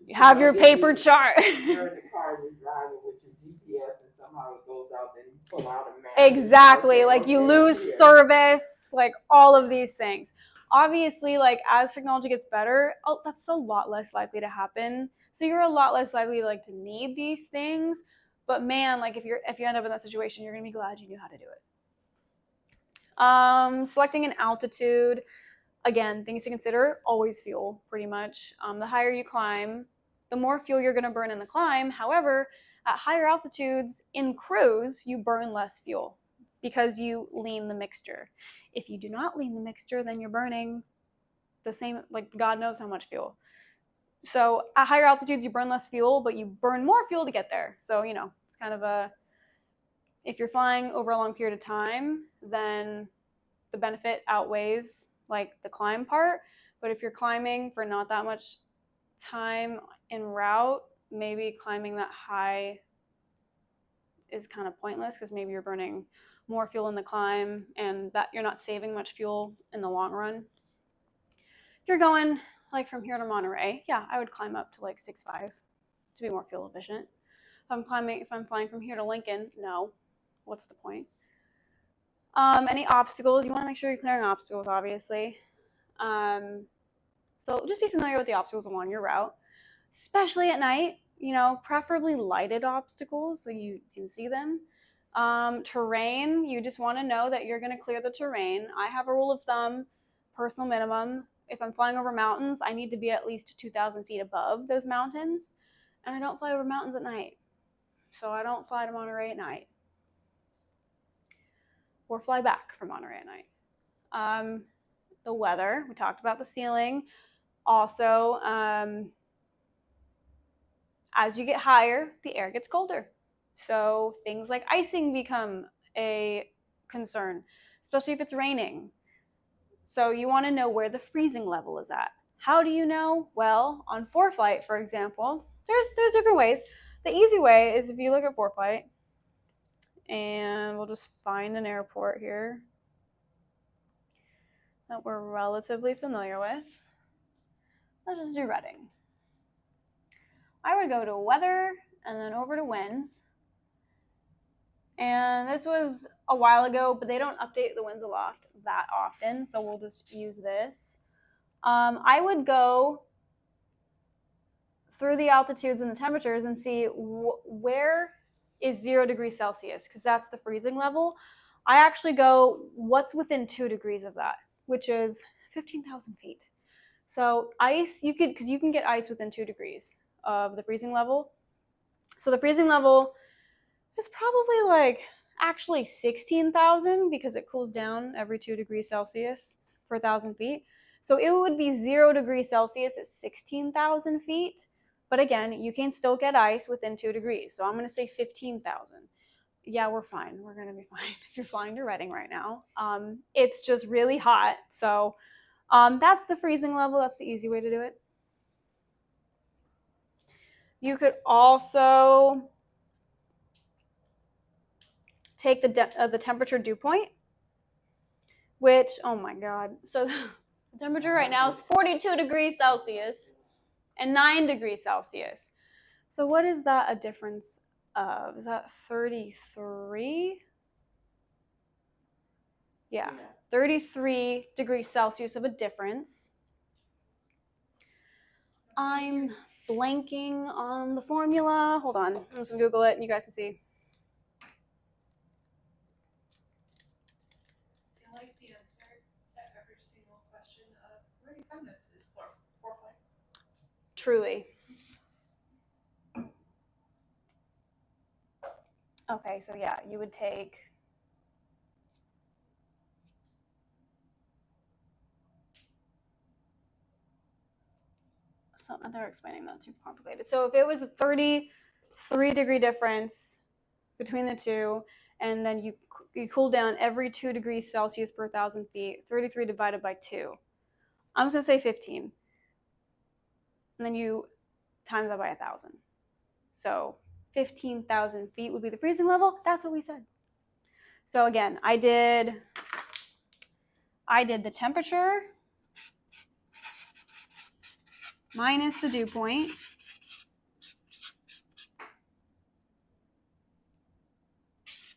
You have your paper chart. You're in the car and you're driving with your GPS, and somehow it goes out, then you pull out a map. Exactly. Like, you lose service, like all of these things. Obviously, like, as technology gets better, that's a lot less likely to happen. So you're a lot less likely like to need these things. But man, like, if you end up in that situation, you're gonna be glad you knew how to do it. Selecting an altitude. Again, things to consider, always fuel, pretty much. The higher you climb, the more fuel you're going to burn in the climb. However, at higher altitudes in cruise, you burn less fuel because you lean the mixture. If you do not lean the mixture, then you're burning the same, like God knows how much fuel. So at higher altitudes, you burn less fuel, but you burn more fuel to get there. So, you know, it's kind of a, if you're flying over a long period of time, then the benefit outweighs like the climb part. But if you're climbing for not that much time en route, maybe climbing that high is kind of pointless because maybe you're burning more fuel in the climb and that you're not saving much fuel in the long run. If you're going like from here to Monterey, yeah, I would climb up to like 6.5 to be more fuel efficient. If I'm flying from here to Lincoln, no. What's the point? Any obstacles? You want to make sure you're clearing obstacles, obviously. So just be familiar with the obstacles along your route, especially at night. You know, preferably lighted obstacles so you can see them. Terrain, you just want to know that you're going to clear the terrain. I have a rule of thumb, personal minimum. If I'm flying over mountains, I need to be at least 2,000 feet above those mountains. And I don't fly over mountains at night. So I don't fly to Monterey at night. Or fly back from Monterey at night. The weather, we talked about the ceiling. Also, as you get higher, the air gets colder. So things like icing become a concern, especially if it's raining. So you want to know where the freezing level is at. How do you know? Well, on ForeFlight, for example, there's different ways. The easy way is if you look at ForeFlight, and we'll just find an airport here that we're relatively familiar with. Let's just do Reading. I would go to weather and then over to winds. And this was a while ago, but they don't update the winds aloft that often, so we'll just use this. I would go through the altitudes and the temperatures and see where is 0 degrees Celsius, because that's the freezing level. I actually go what's within 2 degrees of that, which is 15,000 feet. So ice, you can get ice within 2 degrees of the freezing level. So the freezing level is probably like actually 16,000 because it cools down every 2 degrees Celsius per 1,000 feet. So it would be 0 degrees Celsius at 16,000 feet. But again, you can still get ice within 2 degrees. So I'm going to say 15,000. Yeah, we're fine. We're going to be fine if you're flying to Reading right now. It's just really hot. So that's the freezing level. That's the easy way to do it. You could also take the temperature dew point, which, oh my God. So the temperature right now is 42 degrees Celsius and 9 degrees Celsius. So what is that a difference of? Is that 33? Yeah, 33 degrees Celsius of a difference. I'm blanking on the formula. Hold on, I'm just gonna Google it and you guys can see. I like the answer to every single question of where do you find this is ForeFlight. Truly. Okay, so yeah, you would take so they're explaining that too complicated. So if it was a 33 degree difference between the two, and then you cool down every 2 degrees Celsius per 1,000 feet, 33 divided by 2. I'm just gonna say 15. And then you times that by 1,000. So 15,000 feet would be the freezing level. That's what we said. So again, I did the temperature minus the dew point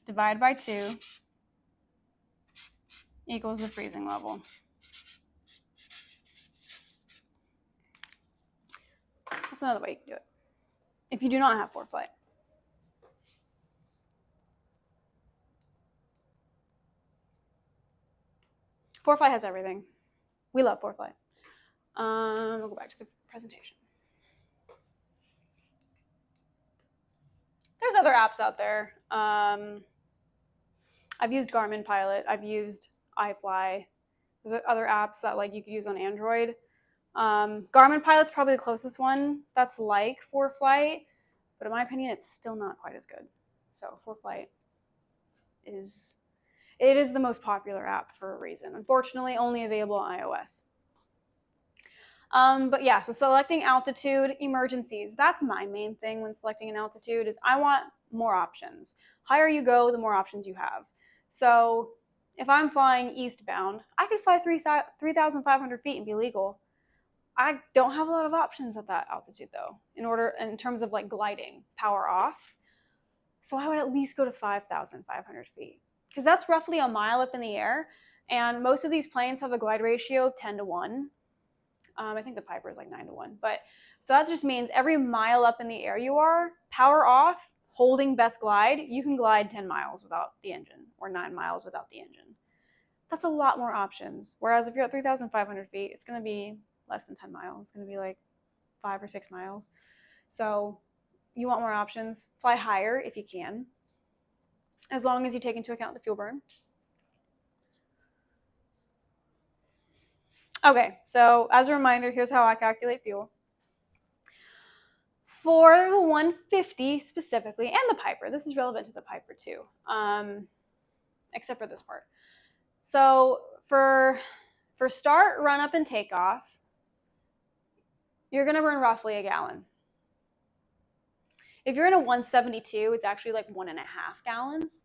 divided by 2 equals the freezing level. That's another way you can do it if you do not have ForeFlight. ForeFlight has everything. We love ForeFlight. We'll go back to the presentation. other apps out there. I've used Garmin Pilot. I've used iFly. There's other apps that like you could use on Android. Garmin Pilot's probably the closest one that's like ForeFlight, but in my opinion, it's still not quite as good. So ForeFlight is the most popular app for a reason. Unfortunately, only available on iOS. But yeah, so selecting altitude, emergencies. That's my main thing when selecting an altitude is I want more options. Higher you go, the more options you have. So if I'm flying eastbound, I could fly 3,500 feet and be legal. I don't have a lot of options at that altitude though, in terms of like gliding, power off. So I would at least go to 5,500 feet because that's roughly a mile up in the air. And most of these planes have a glide ratio of 10 to 1. I think the Piper is like 9 to 1. But so that just means every mile up in the air you are, power off, holding best glide, you can glide 10 miles without the engine or 9 miles without the engine. That's a lot more options. Whereas if you're at 3,500 feet, it's going to be less than 10 miles. It's going to be like 5 or 6 miles. So you want more options. Fly higher if you can, as long as you take into account the fuel burn. Okay, so as a reminder, here's how I calculate fuel. For the 150 specifically, and the Piper, this is relevant to the Piper too, except for this part. So for start, run up, and takeoff, you're gonna burn roughly a gallon. If you're in a 172, it's actually like 1.5 gallons.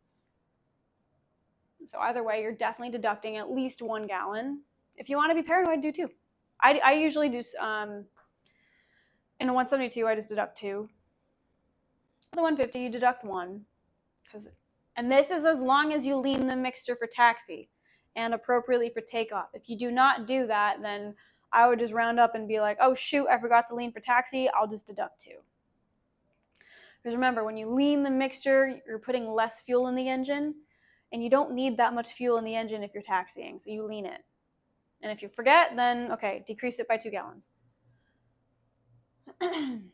So either way, you're definitely deducting at least 1 gallon. If you want to be paranoid, do 2. I usually do, in a 172, I just deduct 2. The 150, you deduct 1. And this is as long as you lean the mixture for taxi and appropriately for takeoff. If you do not do that, then I would just round up and be like, oh shoot, I forgot to lean for taxi, I'll just deduct 2. Because remember, when you lean the mixture, you're putting less fuel in the engine, and you don't need that much fuel in the engine if you're taxiing, so you lean it. And if you forget, then, okay, decrease it by 2 gallons. And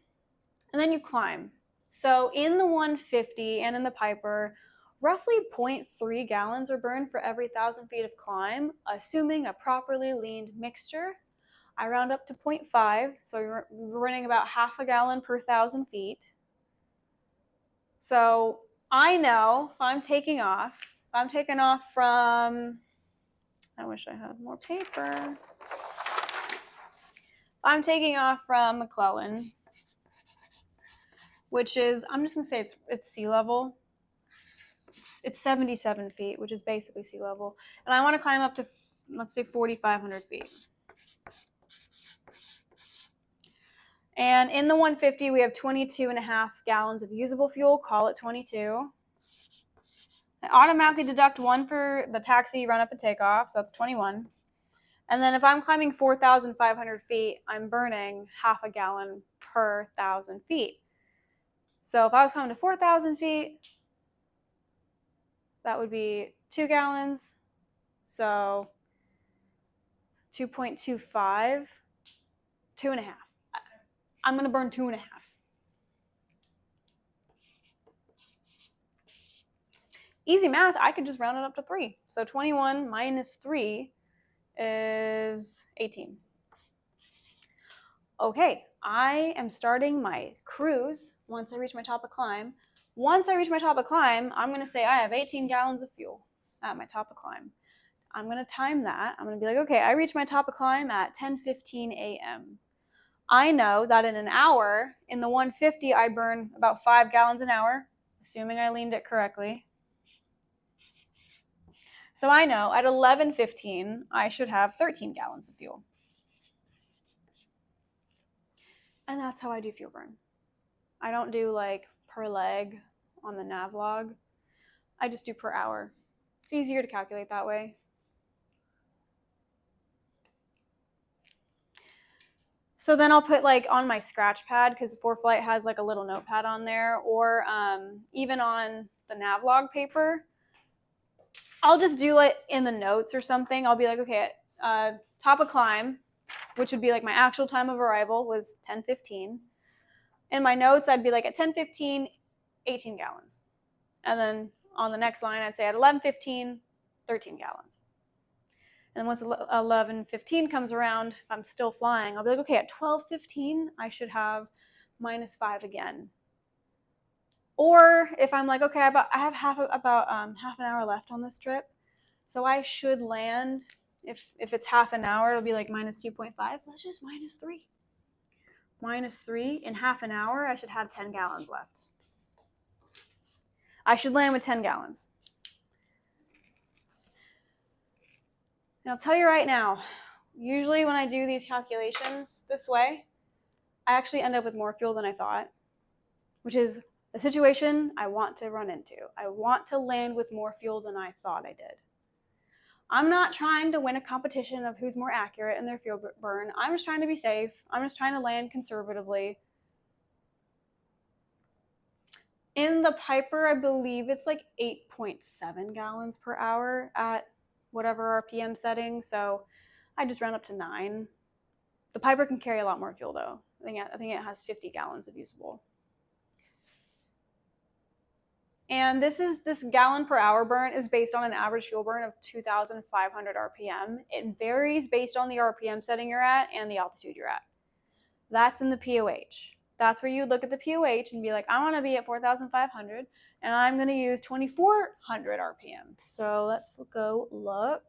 then you climb. So in the 150 and in the Piper, roughly 0.3 gallons are burned for every 1,000 feet of climb, assuming a properly leaned mixture. I round up to 0.5, so you're running about half a gallon per 1,000 feet. So I know if I'm taking off from, I wish I had more paper. I'm taking off from McClellan, which is, I'm just gonna say it's sea level. It's 77 feet, which is basically sea level. And I wanna climb up to, let's say 4,500 feet. And in the 150, we have 22.5 gallons of usable fuel, call it 22. I automatically deduct 1 for the taxi, run up and take off, so that's 21. And then if I'm climbing 4,500 feet, I'm burning half a gallon per 1,000 feet. So if I was climbing to 4,000 feet, that would be 2 gallons. So 2.25, 2.5. I'm going to burn 2.5. Easy math, I could just round it up to 3. So 21 minus 3 is 18. Okay, I am starting my cruise once I reach my top of climb. Once I reach my top of climb, I'm going to say I have 18 gallons of fuel at my top of climb. I'm going to time that. I'm going to be like, okay, I reach my top of climb at 10:15 a.m. I know that in an hour, in the 150, I burn about 5 gallons an hour, assuming I leaned it correctly. So I know at 11:15, I should have 13 gallons of fuel. And that's how I do fuel burn. I don't do like per leg on the nav log. I just do per hour. It's easier to calculate that way. So then I'll put like on my scratch pad, because ForeFlight has like a little notepad on there, or even on the nav log paper, I'll just do it in the notes or something. I'll be like, okay, top of climb, which would be like my actual time of arrival, was 10:15. In my notes, I'd be like, at 10:15, 18 gallons. And then on the next line, I'd say at 11:15, 13 gallons. And once 11:15 comes around, if I'm still flying, I'll be like, okay, at 12:15, I should have -5 again. Or if I'm like, okay, I have half an hour left on this trip, so I should land. If it's half an hour, it'll be like -2.5. Let's just -3. -3 in half an hour, I should have 10 gallons left. I should land with 10 gallons. And I'll tell you right now, usually when I do these calculations this way, I actually end up with more fuel than I thought, which is a situation I want to run into. I want to land with more fuel than I thought I did. I'm not trying to win a competition of who's more accurate in their fuel burn. I'm just trying to be safe. I'm just trying to land conservatively. In the Piper, I believe it's like 8.7 gallons per hour at whatever RPM setting, so I just round up to 9. The Piper can carry a lot more fuel though. I think it has 50 gallons of usable. And this gallon per hour burn is based on an average fuel burn of 2,500 RPM. It varies based on the RPM setting you're at and the altitude you're at. That's in the POH. That's where you look at the POH and be like, I want to be at 4,500 and I'm going to use 2,400 RPM. So let's go look.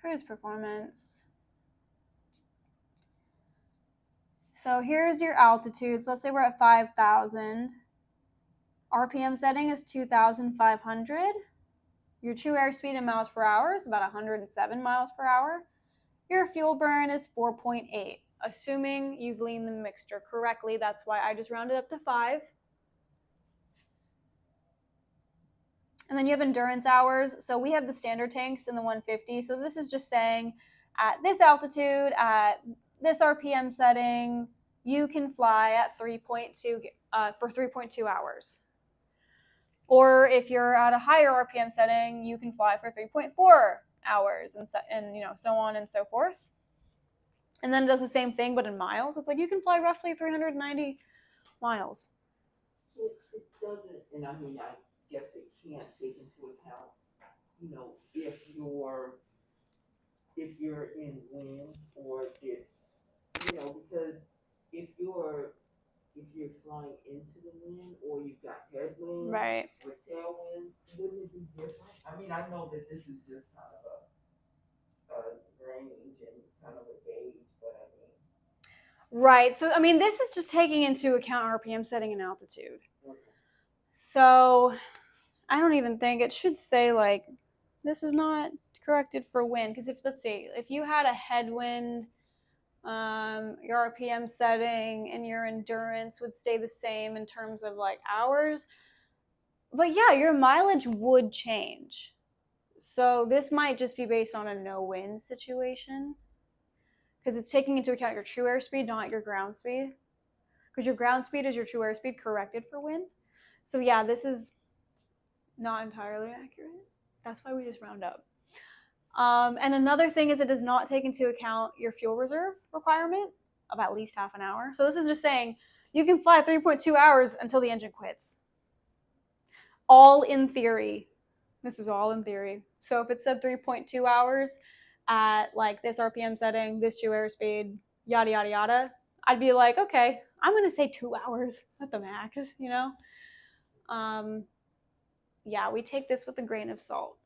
Cruise performance. So here's your altitudes. Let's say we're at 5,000. RPM setting is 2,500. Your true airspeed in miles per hour is about 107 miles per hour. Your fuel burn is 4.8. Assuming you've leaned the mixture correctly, that's why I just rounded up to 5. And then you have endurance hours. So we have the standard tanks in the 150. So this is just saying at this altitude, at this RPM setting, you can fly at 3.2 for 3.2 hours. Or if you're at a higher RPM setting, you can fly for 3.4 hours and so on and so forth. And then it does the same thing, but in miles. It's like you can fly roughly 390 miles. It doesn't, and I mean, I guess it can't take into account, if you're in wind or if, because if you're flying into the wind or you've got headwind Right. or tailwind, wouldn't it be different? I mean, I know that this is just kind of a range and kind of a gauge, but I mean. Right. So, I mean, this is just taking into account RPM setting and altitude. Okay. So, I don't even think it should say, like, this is not corrected for wind. Because let's say, if you had a headwind, your RPM setting and your endurance would stay the same in terms of, like, hours. But yeah, your mileage would change. So, this might just be based on a no wind situation. Because it's taking into account your true airspeed, not your ground speed. Because your ground speed is your true airspeed corrected for wind. So yeah, this is not entirely accurate. That's why we just round up. And another thing is it does not take into account your fuel reserve requirement of at least half an hour. So this is just saying you can fly 3.2 hours until the engine quits. All in theory. This is all in theory. So if it said 3.2 hours at like this RPM setting, this true airspeed, yada, yada, yada, I'd be like, okay, I'm going to say 2 hours at the max, Yeah, we take this with a grain of salt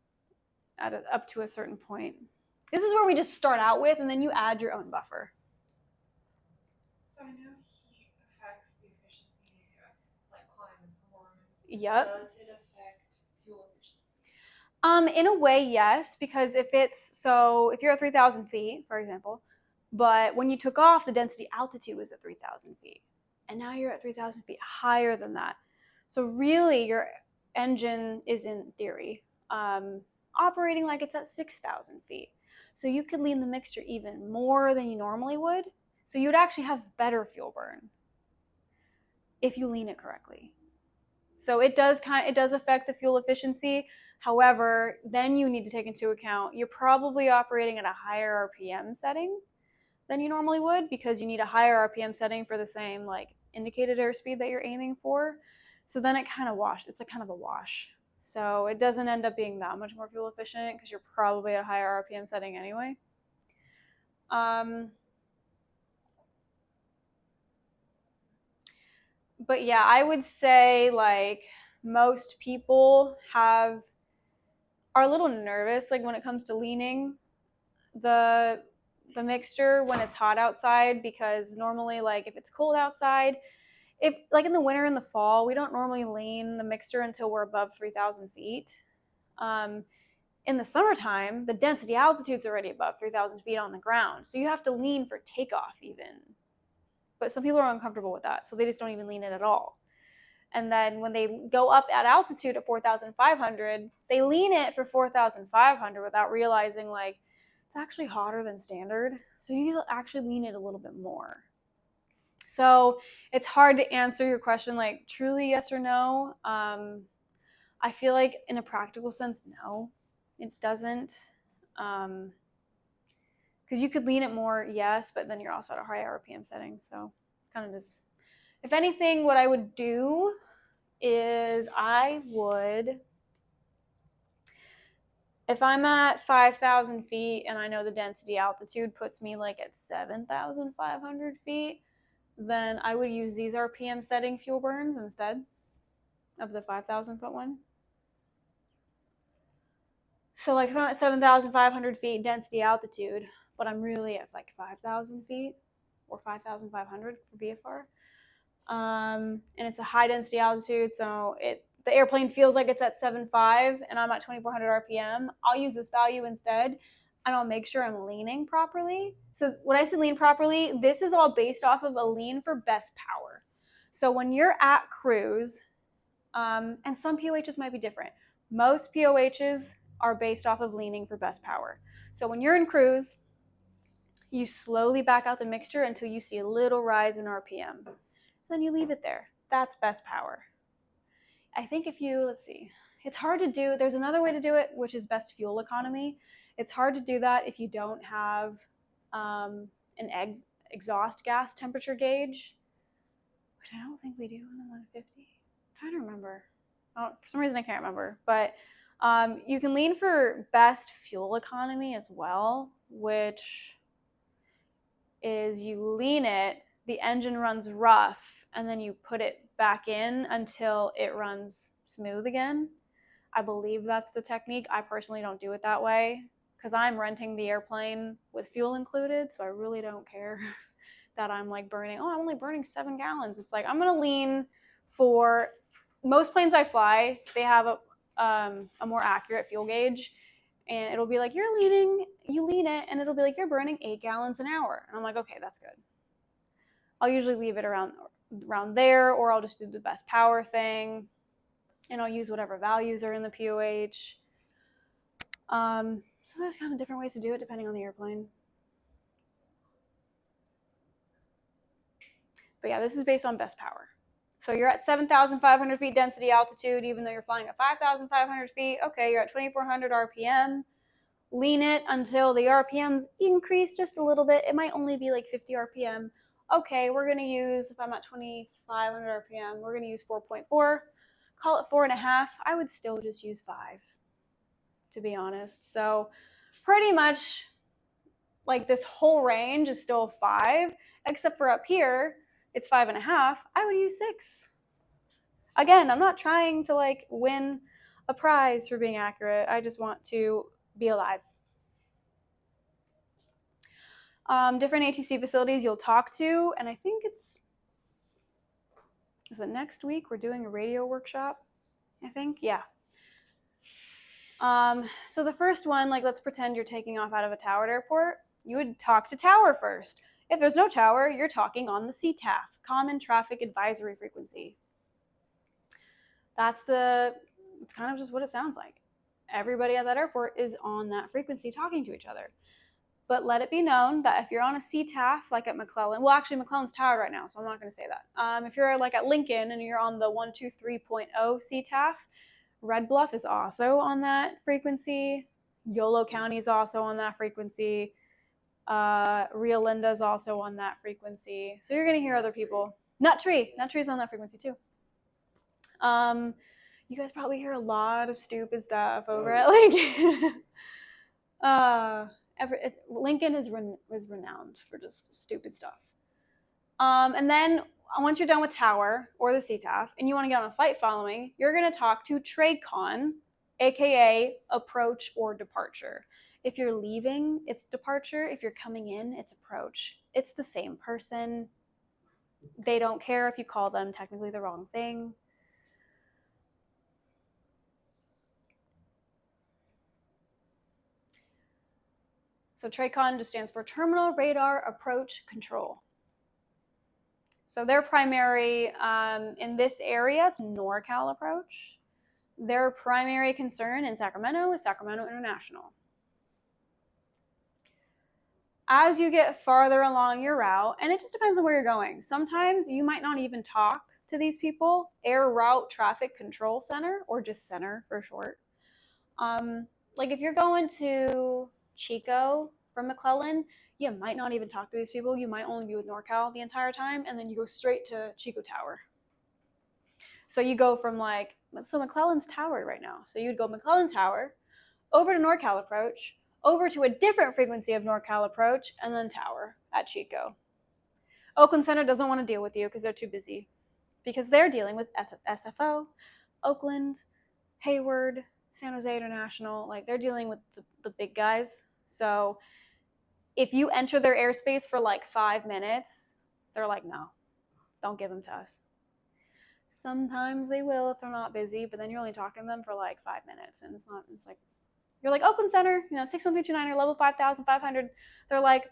up to a certain point. This is where we just start out with, and then you add your own buffer. So I know heat affects the efficiency of like climb and performance. Yep. Does it affect fuel efficiency? In a way, yes, because if you're at 3,000 feet, for example, but when you took off, the density altitude was at 3,000 feet, and now you're at 3,000 feet higher than that. So really, your engine is in theory operating like it's at 6,000 feet. So you could lean the mixture even more than you normally would. So you'd actually have better fuel burn if you lean it correctly. So it does affect the fuel efficiency. However, then you need to take into account you're probably operating at a higher RPM setting than you normally would, because you need a higher RPM setting for the same like indicated airspeed that you're aiming for. So then it's kind of a wash. So it doesn't end up being that much more fuel efficient because you're probably at a higher RPM setting anyway. But yeah, I would say like most people are a little nervous like when it comes to leaning the mixture when it's hot outside, because normally like if it's cold outside, if like in the winter and the fall, we don't normally lean the mixture until we're above 3,000 feet. In the summertime, the density altitude's already above 3,000 feet on the ground, so you have to lean for takeoff even. But some people are uncomfortable with that, so they just don't even lean it at all. And then when they go up at altitude at 4,500, they lean it for 4,500 without realizing like it's actually hotter than standard. So you actually lean it a little bit more. So it's hard to answer your question like truly yes or no. I feel like in a practical sense, no, it doesn't. Because you could lean it more, yes, but then you're also at a high RPM setting. So kind of just, if anything, what I would do is if I'm at 5,000 feet and I know the density altitude puts me like at 7,500 feet, then I would use these RPM setting fuel burns instead of the 5,000 foot one. So like if I'm at 7,500 feet density altitude, but I'm really at like 5,000 feet or 5,500 for VFR, and it's a high density altitude, so the airplane feels like it's at 7.5 and I'm at 2,400 RPM, I'll use this value instead, and I'll make sure I'm leaning properly. So when I say lean properly, this is all based off of a lean for best power. So when you're at cruise, and some POHs might be different. Most POHs are based off of leaning for best power. So when you're in cruise, you slowly back out the mixture until you see a little rise in RPM. Then you leave it there. That's best power. I think let's see, it's hard to do. There's another way to do it, which is best fuel economy. It's hard to do that if you don't have an exhaust gas temperature gauge, which I don't think we do in the 150. I'm trying to remember. For some reason, I can't remember. But you can lean for best fuel economy as well, which is you lean it, the engine runs rough, and then you put it back in until it runs smooth again. I believe that's the technique. I personally don't do it that way because I'm renting the airplane with fuel included, so I really don't care that I'm like I'm only burning 7 gallons. It's like I'm going to lean for most planes I fly, they have a more accurate fuel gauge, and it'll be like you lean it, and it'll be like you're burning 8 gallons an hour. And I'm like, okay, that's good. I'll usually leave it around there, or I'll just do the best power thing, and I'll use whatever values are in the POH. So there's kind of different ways to do it depending on the airplane. But yeah, this is based on best power. So you're at 7,500 feet density altitude, even though you're flying at 5,500 feet. Okay, you're at 2,400 RPM. Lean it until the RPMs increase just a little bit. It might only be like 50 RPM. Okay, we're going to use, if I'm at 2,500 RPM, we're going to use 4.4. Call it 4.5. I would still just use 5, to be honest. So pretty much like this whole range is still 5, except for up here, it's 5.5. I would use 6. Again, I'm not trying to like win a prize for being accurate. I just want to be alive. Different ATC facilities you'll talk to, and I think is it next week we're doing a radio workshop, I think. Yeah. So the first one, like let's pretend you're taking off out of a towered airport. You would talk to tower first. If there's no tower, you're talking on the CTAF, Common Traffic Advisory Frequency. It's kind of just what it sounds like. Everybody at that airport is on that frequency talking to each other. But let it be known that if you're on a CTAF, like at McClellan, well, actually, McClellan's towered right now, so I'm not going to say that. If you're like at Lincoln and you're on the 123.0 CTAF, Red Bluff is also on that frequency. Yolo County is also on that frequency. Rio Linda is also on that frequency. So you're going to hear other people. Nut Tree is on that frequency too. You guys probably hear a lot of stupid stuff over at Lincoln. Lincoln is renowned for just stupid stuff. And then once you're done with tower or the CTAF and you want to get on a flight following, you're going to talk to TradeCon, aka approach or departure. If you're leaving, it's departure. If you're coming in, it's approach. It's the same person. They don't care if you call them technically the wrong thing. So TRACON just stands for Terminal Radar Approach Control. So their primary, in this area, it's NorCal approach. Their primary concern in Sacramento is Sacramento International. As you get farther along your route, and it just depends on where you're going, sometimes you might not even talk to these people. Air Route Traffic Control Center, or just center for short. Like if you're going to Chico from McClellan, you might not even talk to these people. You might only be with NorCal the entire time, and then you go straight to Chico Tower. So you go from so McClellan's towered right now. So you'd go McClellan Tower, over to NorCal approach, over to a different frequency of NorCal approach, and then tower at Chico. Oakland Center doesn't want to deal with you because they're too busy. Because they're dealing with SFO, Oakland, Hayward, San Jose International. Like they're dealing with the big guys. So if you enter their airspace for like 5 minutes, they're like, no, don't give them to us. Sometimes they will if they're not busy, but then you're only talking to them for like 5 minutes. And it's like, you're like, Oakland Center, 61329 or level 5500. They're like,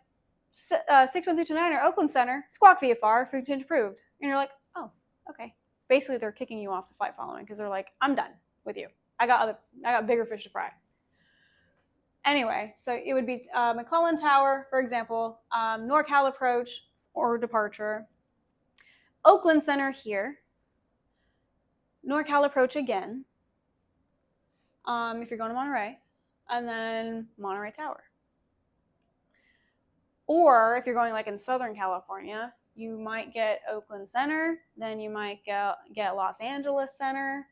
61329 or Oakland Center, squawk VFR, food change approved. And you're like, oh, okay. Basically, they're kicking you off the flight following because they're like, I'm done with you. I got bigger fish to fry. Anyway, so it would be McClellan Tower, for example, NorCal approach or departure, Oakland Center here, NorCal approach again, if you're going to Monterey, and then Monterey Tower. Or if you're going like in Southern California, you might get Oakland Center, then you might get Los Angeles Center,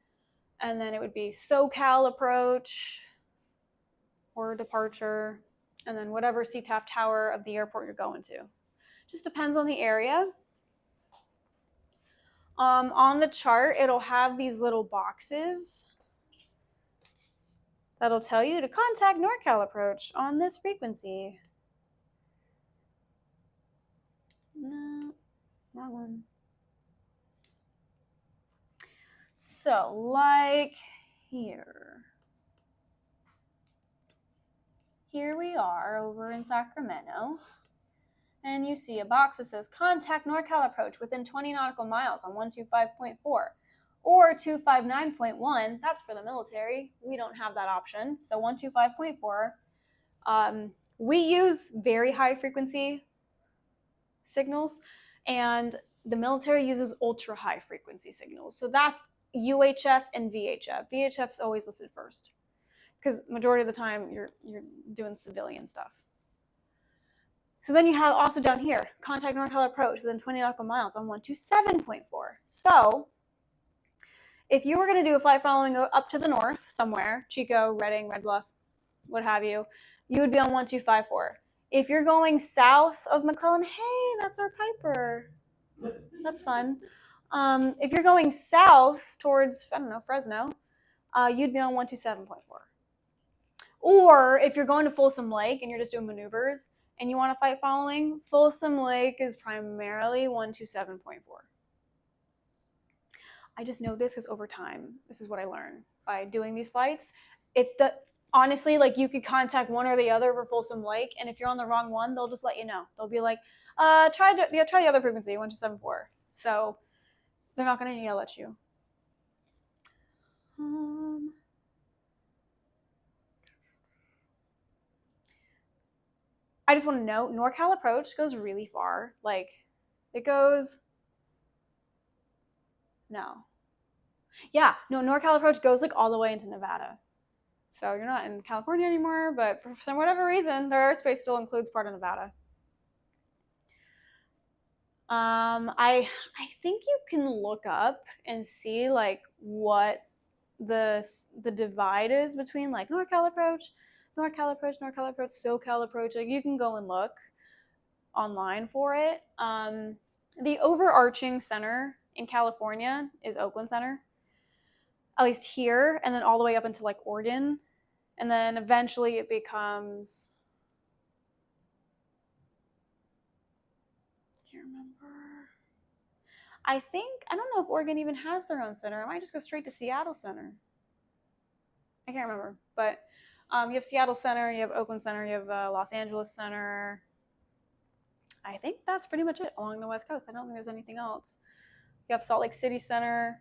and then it would be SoCal approach or departure, and then whatever CTAF tower of the airport you're going to. Just depends on the area. On the chart, it'll have these little boxes that'll tell you to contact NorCal approach on this frequency. No, wrong one. So, like here we are over in Sacramento, and you see a box that says contact NorCal approach within 20 nautical miles on 125.4 or 259.1. That's for the military. We don't have that option. So 125.4. We use very high frequency signals, and the military uses ultra high frequency signals. So that's UHF and VHF. VHF is always listed first because majority of the time you're doing civilian stuff. So then you have also down here, contact NorCal approach within 20 nautical miles on 127.4. So if you were going to do a flight following up to the north somewhere, Chico, Redding, Red Bluff, what have you, you would be on 1254. If you're going south of McClellan, hey, that's our Piper. That's fun. If you're going south towards, Fresno, you'd be on 127.4. Or if you're going to Folsom Lake and you're just doing maneuvers and you want to fight following, Folsom Lake is primarily 127.4. I just know this because over time, this is what I learned by doing these flights. Honestly, like you could contact one or the other for Folsom Lake, and if you're on the wrong one, they'll just let you know. They'll be like, try the other frequency, 1274. So they're not going to yell at you. I just want to note, NorCal approach goes really far. Like, it goes, no. Yeah, no, NorCal approach goes like all the way into Nevada. So you're not in California anymore, but for some whatever reason, their airspace still includes part of Nevada. I think you can look up and see like what the divide is between like NorCal approach, NorCal approach, NorCal approach, SoCal approach. Like you can go and look online for it. The overarching center in California is Oakland Center, at least here, and then all the way up into like Oregon, and then eventually it becomes. I can't remember. I don't know if Oregon even has their own center. I might just go straight to Seattle Center. I can't remember, but you have Seattle Center, you have Oakland Center, you have Los Angeles Center. I think that's pretty much it along the West Coast. I don't think there's anything else. You have Salt Lake City Center.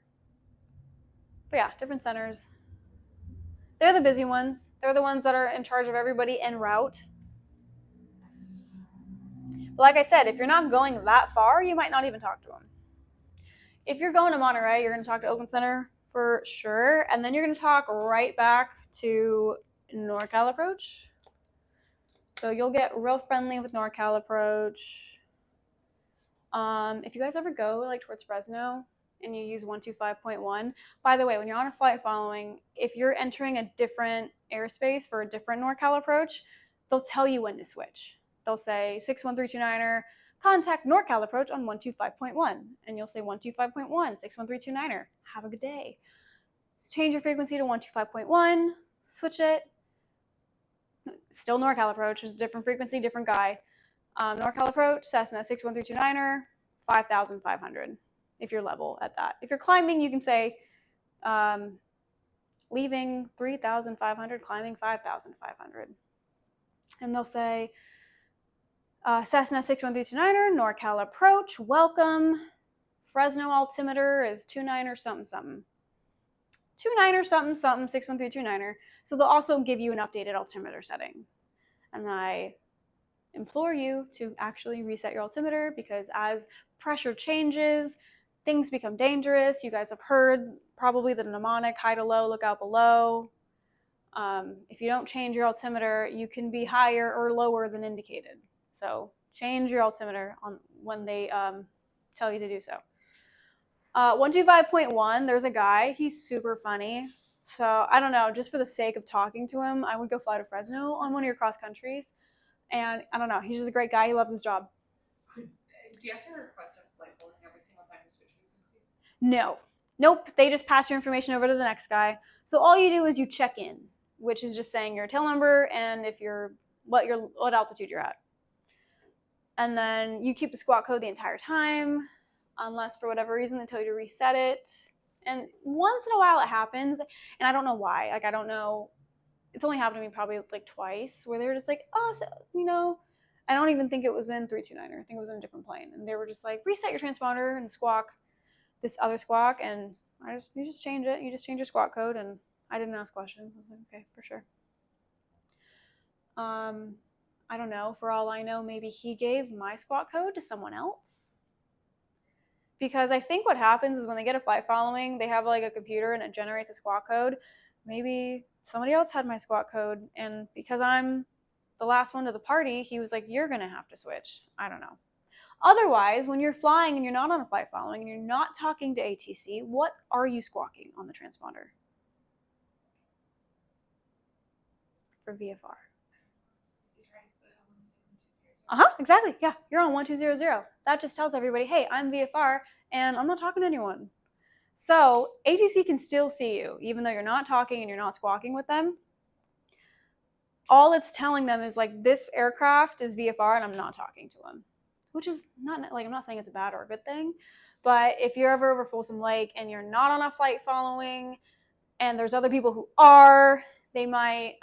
But yeah, different centers. They're the busy ones. They're the ones that are in charge of everybody en route. But like I said, if you're not going that far, you might not even talk to them. If you're going to Monterey, you're going to talk to Oakland Center for sure. And then you're going to talk right back to NorCal Approach. So you'll get real friendly with NorCal Approach. If you guys ever go like towards Fresno and you use 125.1, by the way, when you're on a flight following, if you're entering a different airspace for a different NorCal Approach, they'll tell you when to switch. They'll say 61329er, contact NorCal Approach on 125.1, and you'll say 125.1, 61329er, have a good day. Change your frequency to 125.1, switch it. Still NorCal Approach, just a different frequency, different guy. NorCal Approach, Cessna 61329er, 5,500 if you're level at that. If you're climbing, you can say leaving 3,500, climbing 5,500. And they'll say Cessna 61329er, NorCal Approach, welcome. Fresno altimeter is 29er something something. 29er something something, 61329er. So they'll also give you an updated altimeter setting. And I implore you to actually reset your altimeter, because as pressure changes, things become dangerous. You guys have heard probably the mnemonic, high to low, look out below. If you don't change your altimeter, you can be higher or lower than indicated. So change your altimeter on when they tell you to do so. 125.1, there's a guy, he's super funny. So I don't know, just for the sake of talking to him, I would go fly to Fresno on one of your cross countries. And I don't know, he's just a great guy. He loves his job. Do you have to request a flight polling every single time you switch frequencies? No. Nope. They just pass your information over to the next guy. So all you do is you check in, which is just saying your tail number and if you're what altitude you're at. And then you keep the squawk code the entire time, unless for whatever reason they tell you to reset it. And once in a while it happens, and I don't know why. Like I don't know. It's only happened to me probably like twice, where they were just like, oh, so, you know, I don't even think it was in 329er. I think it was in a different plane. And they were just like, reset your transponder and squawk this other squawk. And you just change it. You just change your squawk code. And I didn't ask questions. I was like, okay, for sure. I don't know. For all I know, maybe he gave my squawk code to someone else. Because I think what happens is when they get a flight following, they have like a computer and it generates a squawk code. Maybe somebody else had my squawk code, and because I'm the last one to the party, he was like, you're gonna have to switch. I don't know. Otherwise, when you're flying and you're not on a flight following and you're not talking to ATC, what are you squawking on the transponder? For VFR. Exactly. Yeah, you're on 1200. That just tells everybody, hey, I'm VFR and I'm not talking to anyone. So ATC can still see you, even though you're not talking and you're not squawking with them. All it's telling them is like, this aircraft is VFR and I'm not talking to them, which is not like, I'm not saying it's a bad or a good thing, but if you're ever over Folsom Lake and you're not on a flight following and there's other people who are, they might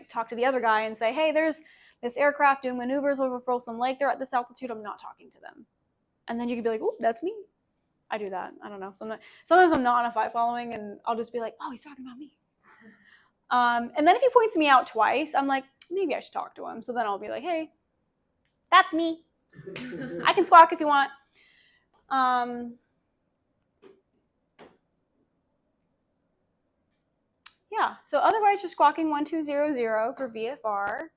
talk to the other guy and say, hey, there's this aircraft doing maneuvers over Folsom Lake. They're at this altitude. I'm not talking to them. And then you could be like, oh, that's me. I do that. I don't know. Sometimes I'm not on a flight following and I'll just be like, oh, he's talking about me. And then if he points me out twice, I'm like, maybe I should talk to him. So then I'll be like, hey, that's me. I can squawk if you want. Yeah, so otherwise just squawking 1200 for VFR.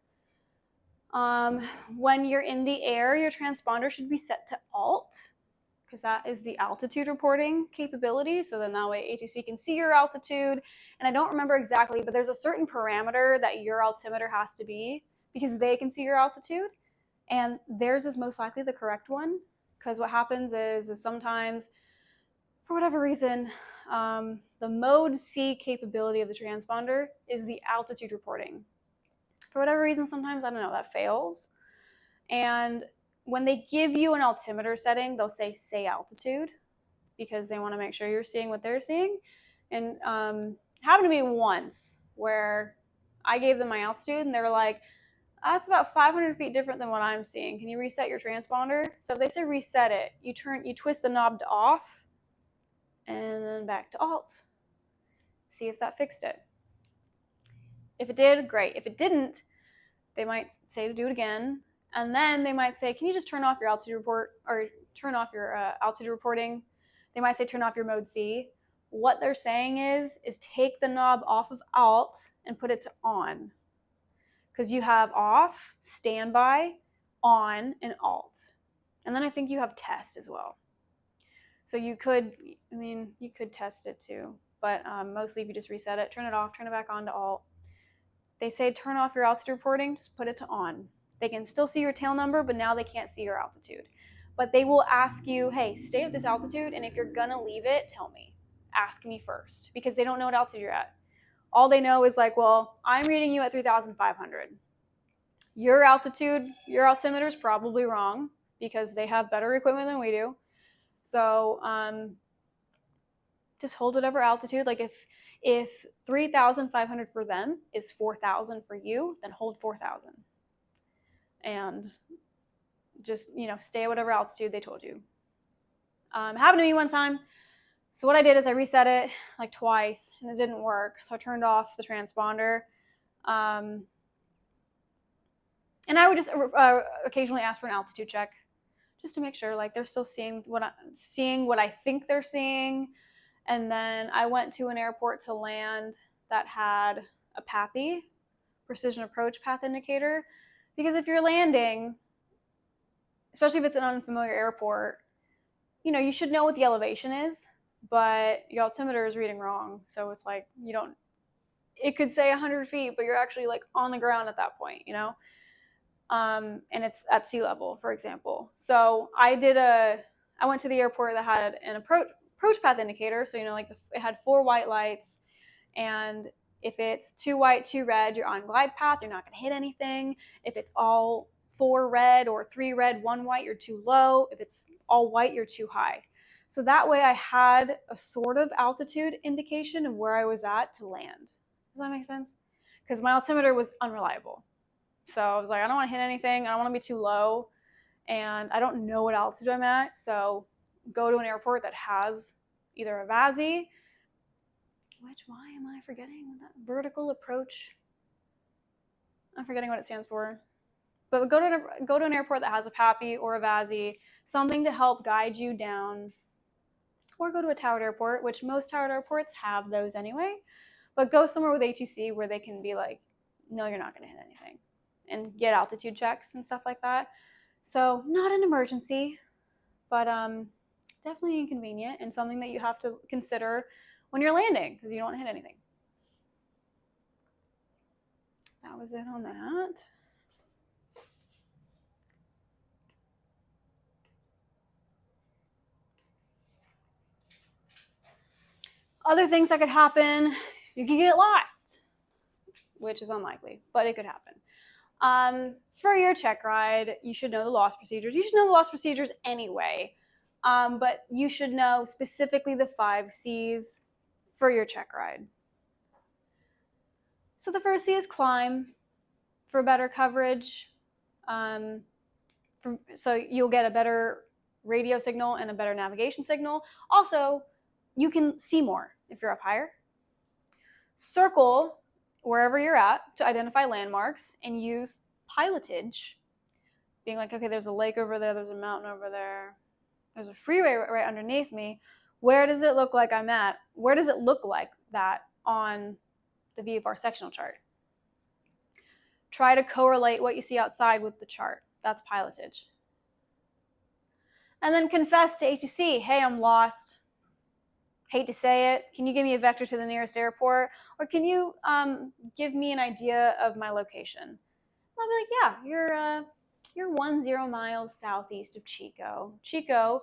When you're in the air, your transponder should be set to alt, because that is the altitude reporting capability. So then that way ATC can see your altitude. And I don't remember exactly, but there's a certain parameter that your altimeter has to be because they can see your altitude. And theirs is most likely the correct one, because what happens is sometimes, for whatever reason, the mode C capability of the transponder is the altitude reporting. For whatever reason, sometimes, I don't know, that fails. And when they give you an altimeter setting, they'll say altitude, because they want to make sure you're seeing what they're seeing. And happened to me once where I gave them my altitude and they were like, that's about 500 feet different than what I'm seeing. Can you reset your transponder? So if they say reset it, you twist the knob to off and then back to alt. See if that fixed it. If it did, great. If it didn't, they might say to do it again. And then they might say, can you just turn off your altitude report or turn off your altitude reporting? They might say turn off your mode C. What they're saying is take the knob off of alt and put it to on. Because you have off, standby, on, and alt. And then I think you have test as well. So you could test it too. But mostly if you just reset it, turn it off, turn it back on to alt. They say turn off your altitude reporting, just put it to on. They can still see your tail number, but now they can't see your altitude. But they will ask you, hey, stay at this altitude, and if you're gonna leave it, tell me. Ask me first, because they don't know what altitude you're at. All they know is like, well, I'm reading you at 3,500. Your altitude, your altimeter is probably wrong because they have better equipment than we do. So just hold whatever altitude. Like if 3,500 for them is 4,000 for you, then hold 4,000. And just, stay at whatever altitude they told you. It happened to me one time. So what I did is I reset it like twice and it didn't work. So I turned off the transponder. And I would just occasionally ask for an altitude check just to make sure like they're still seeing what I think they're seeing. And then I went to an airport to land that had a PAPI, precision approach path indicator, because if you're landing, especially if it's an unfamiliar airport, you should know what the elevation is, but your altimeter is reading wrong. So it's like it could say 100 feet, but you're actually like on the ground at that point, and it's at sea level, for example. So I went to the airport that had an approach path indicator. So, it had 4 white lights, and if it's 2 white, 2 red, you're on glide path, you're not going to hit anything. If it's all 4 red or 3 red, 1 white, you're too low. If it's all white, you're too high. So that way I had a sort of altitude indication of where I was at to land. Does that make sense? Because my altimeter was unreliable. So I was like, I don't want to hit anything. I don't want to be too low. And I don't know what altitude I'm at. So go to an airport that has either a VASI, why am I forgetting that vertical approach? I'm forgetting what it stands for. But go to an airport that has a PAPI or a VASI, something to help guide you down. Or go to a towered airport, which most towered airports have those anyway. But go somewhere with ATC where they can be like, no, you're not going to hit anything. And get altitude checks and stuff like that. So not an emergency, but definitely inconvenient and something that you have to consider when you're landing because you don't want to hit anything. That was it on that. Other things that could happen, you could get lost, which is unlikely, but it could happen. For your check ride, you should know the loss procedures. You should know the loss procedures anyway, but you should know specifically the 5 C's for your check ride. So the first C is climb for better coverage. So you'll get a better radio signal and a better navigation signal. Also, you can see more if you're up higher. Circle, wherever you're at to identify landmarks and use pilotage, being like, okay, there's a lake over there, there's a mountain over there, there's a freeway right underneath me. Where does it look like I'm at? Where does it look like that on the VFR sectional chart? Try to correlate what you see outside with the chart. That's pilotage. And then confess to ATC, hey, I'm lost. Hate to say it. Can you give me a vector to the nearest airport? Or can you give me an idea of my location? And I'll be like, yeah, you're 10 miles southeast of Chico. Chico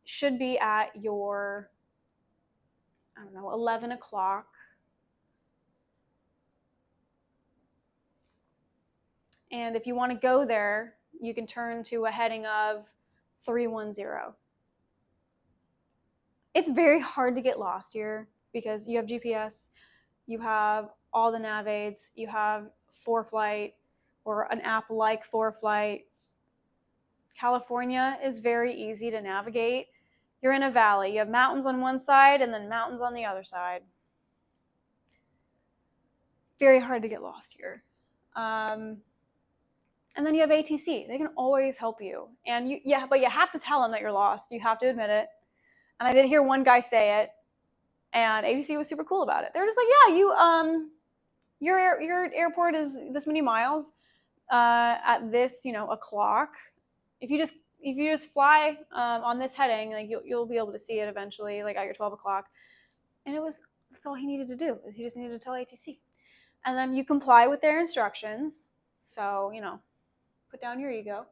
should be at your, 11 o'clock. And if you want to go there, you can turn to a heading of 310. It's very hard to get lost here because you have GPS, you have all the nav aids, you have ForeFlight or an app like ForeFlight. California is very easy to navigate. You're in a valley. You have mountains on one side and then mountains on the other side. Very hard to get lost here. And then you have ATC. They can always help you. And but you have to tell them that you're lost. You have to admit it. And I did hear one guy say it, and ATC was super cool about it. They were just like, yeah, your airport is this many miles at this, o'clock. If you just fly on this heading, like you'll be able to see it eventually, like at your 12 o'clock. And that's all he needed to do, is he just needed to tell ATC. And then you comply with their instructions. So, put down your ego.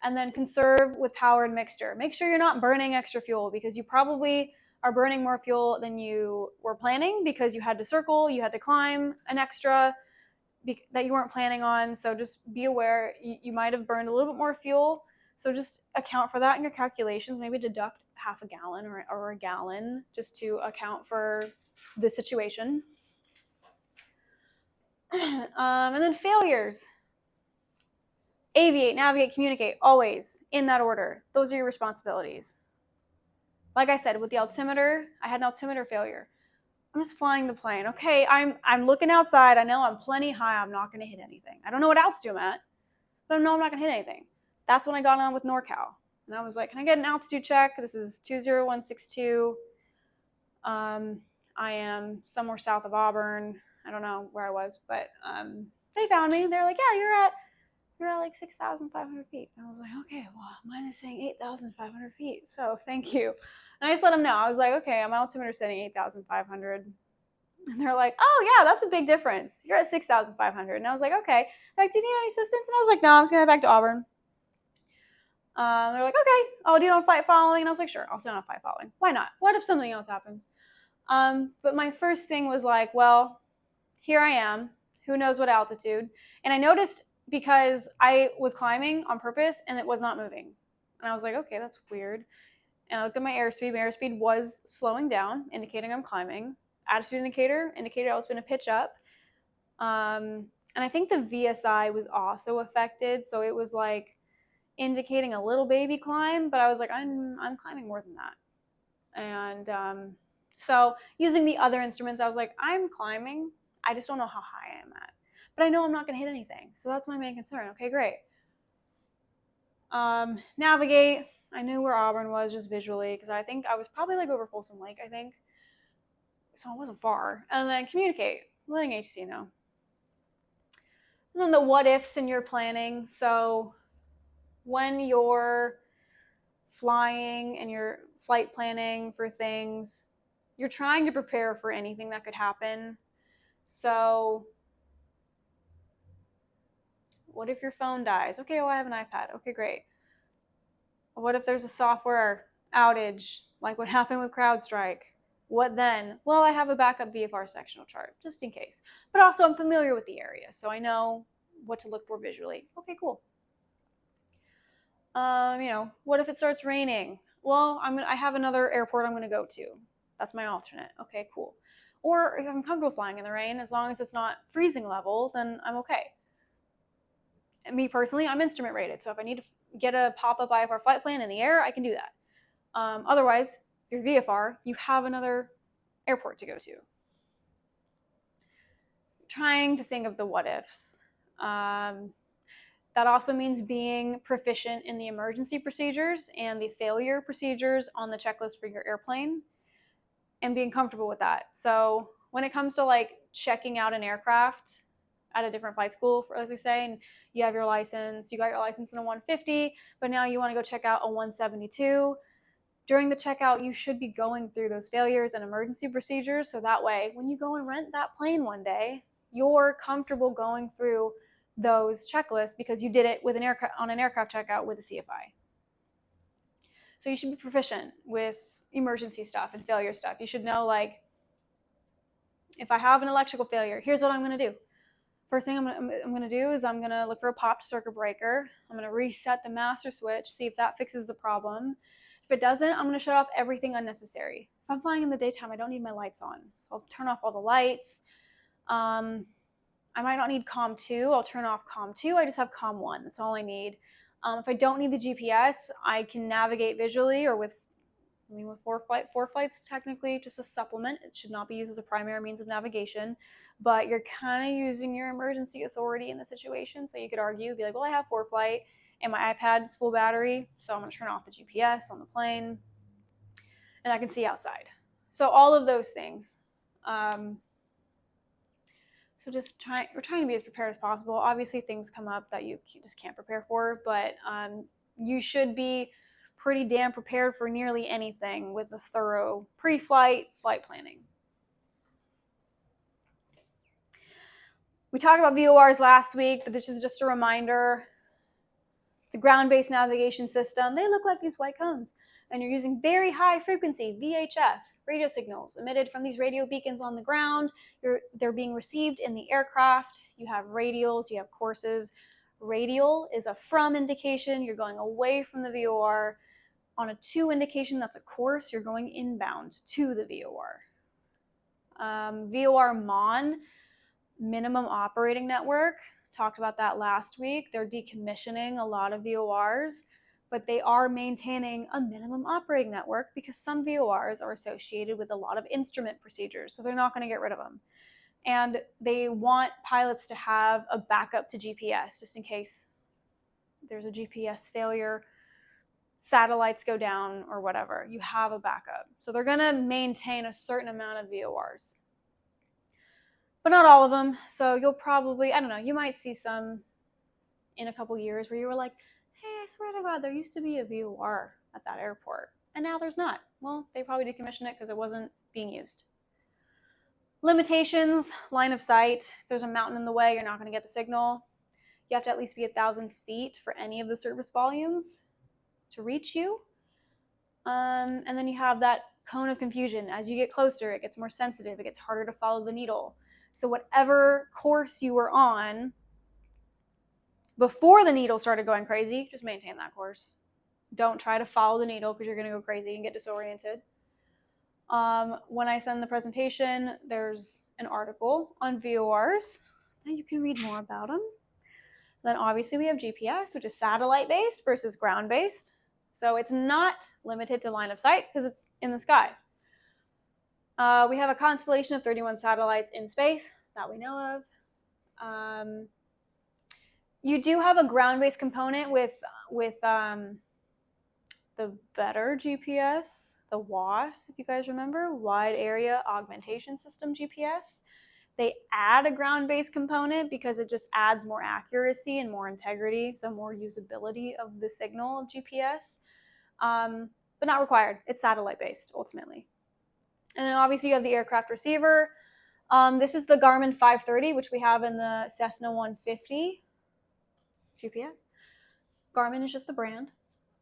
And then conserve with power and mixture. Make sure you're not burning extra fuel, because you probably are burning more fuel than you were planning because you had to circle, you had to climb an extra that you weren't planning on. So just be aware you might have burned a little bit more fuel. So just account for that in your calculations. Maybe deduct half a gallon or a gallon just to account for the situation. And then failures. Aviate, navigate, communicate, always in that order. Those are your responsibilities. Like I said, with the altimeter, I had an altimeter failure. I'm just flying the plane. Okay, I'm looking outside. I know I'm plenty high. I'm not going to hit anything. I don't know what altitude I'm at, but I know I'm not going to hit anything. That's when I got on with NorCal. And I was like, can I get an altitude check? This is 20162. I am somewhere south of Auburn. I don't know where I was, but they found me. They're like, yeah, you're at like 6,500 feet. And I was like, okay, well, mine is saying 8,500 feet. So thank you. And I just let them know. I was like, okay, my altimeter is setting 8,500. And they're like, oh, yeah, that's a big difference. You're at 6,500. And I was like, okay. They're like, do you need any assistance? And I was like, no, I'm just going to head back to Auburn. They're like, okay. Oh, do you want flight following? And I was like, sure, I'll send on flight following. Why not? What if something else happens? But my first thing was like, well, here I am. Who knows what altitude? And I noticed because I was climbing on purpose and it was not moving. And I was like, okay, that's weird. And I looked at my airspeed. My airspeed was slowing down, indicating I'm climbing. Attitude indicator indicated I was going to pitch up. And I think the VSI was also affected. So it was like indicating a little baby climb, but I was like, I'm climbing more than that. And so using the other instruments, I was like, I'm climbing. I just don't know how high I am at. But I know I'm not going to hit anything. So that's my main concern. Okay, great. Navigate. I knew where Auburn was just visually because I think I was probably like over Folsom Lake, I think. So I wasn't far. And then communicate, letting HC know. And then the what ifs in your planning. So when you're flying and you're flight planning for things, you're trying to prepare for anything that could happen. So what if your phone dies? Okay, well, I have an iPad. Okay, great. What if there's a software outage, like what happened with CrowdStrike? What then? Well, I have a backup VFR sectional chart, just in case. But also, I'm familiar with the area, so I know what to look for visually. Okay, cool. What if it starts raining? Well, I have another airport I'm going to go to. That's my alternate. Okay, cool. Or if I'm comfortable flying in the rain, as long as it's not freezing level, then I'm okay. And me personally, I'm instrument rated, so if I need to get a pop-up IFR flight plan in the air, I can do that. Otherwise, if you're VFR, you have another airport to go to. trying to think of the what ifs. That also means being proficient in the emergency procedures and the failure procedures on the checklist for your airplane and being comfortable with that. So when it comes to like checking out an aircraft at a different flight school, as I say, and you have your license, you got your license in a 150, but now you want to go check out a 172. During the checkout, you should be going through those failures and emergency procedures. So that way, when you go and rent that plane one day, you're comfortable going through those checklists because you did it with on an aircraft checkout with a CFI. So you should be proficient with emergency stuff and failure stuff. You should know, like, if I have an electrical failure, here's what I'm going to do. First thing I'm going to do is I'm going to look for a popped circuit breaker. I'm going to reset the master switch, see if that fixes the problem. If it doesn't, I'm going to shut off everything unnecessary. If I'm flying in the daytime, I don't need my lights on. So I'll turn off all the lights. I might not need COM 2. I'll turn off COM 2. I just have COM 1. That's all I need. If I don't need the GPS, I can navigate visually or with four flights, technically just a supplement. It should not be used as a primary means of navigation, but you're kind of using your emergency authority in the situation. So you could argue, be like, well, I have ForeFlight and my iPad's full battery, so I'm going to turn off the GPS on the plane and I can see outside. So all of those things. So we're trying to be as prepared as possible. Obviously, things come up that you just can't prepare for, but you should be pretty damn prepared for nearly anything with a thorough pre-flight flight planning. We talked about VORs last week, but this is just a reminder. It's a ground-based navigation system. They look like these white cones, and you're using very high frequency VHF radio signals emitted from these radio beacons on the ground. They're being received in the aircraft. You have radials, you have courses. Radial is a from indication. You're going away from the VOR. On a to indication, that's a course. You're going inbound to the VOR. VOR MON, minimum operating network. Talked about that last week. They're decommissioning a lot of VORs, but they are maintaining a minimum operating network because some VORs are associated with a lot of instrument procedures, so they're not going to get rid of them. And they want pilots to have a backup to GPS just in case there's a GPS failure, satellites go down or whatever. You have a backup. So they're going to maintain a certain amount of VORs, but not all of them. So you'll probably, I don't know, you might see some in a couple years where you were like, hey, I swear to God, there used to be a VOR at that airport, and now there's not. Well, they probably decommissioned it because it wasn't being used. Limitations, line of sight. If there's a mountain in the way, you're not going to get the signal. You have to at least be 1,000 feet for any of the service volumes to reach you. And then you have that cone of confusion. As you get closer, it gets more sensitive. It gets harder to follow the needle. So whatever course you were on before the needle started going crazy, just maintain that course. Don't try to follow the needle because you're going to go crazy and get disoriented. When I send the presentation, there's an article on VORs, and you can read more about them. Then obviously we have GPS, which is satellite-based versus ground-based. So it's not limited to line of sight because it's in the sky. We have a constellation of 31 satellites in space that we know of. You do have a ground-based component with the better GPS, the WAS, if you guys remember, Wide Area Augmentation System GPS. They add a ground-based component because it just adds more accuracy and more integrity, so more usability of the signal of GPS, but not required. It's satellite-based, ultimately. And then obviously you have the aircraft receiver. This is the Garmin 530, which we have in the Cessna 150 GPS. Garmin is just the brand.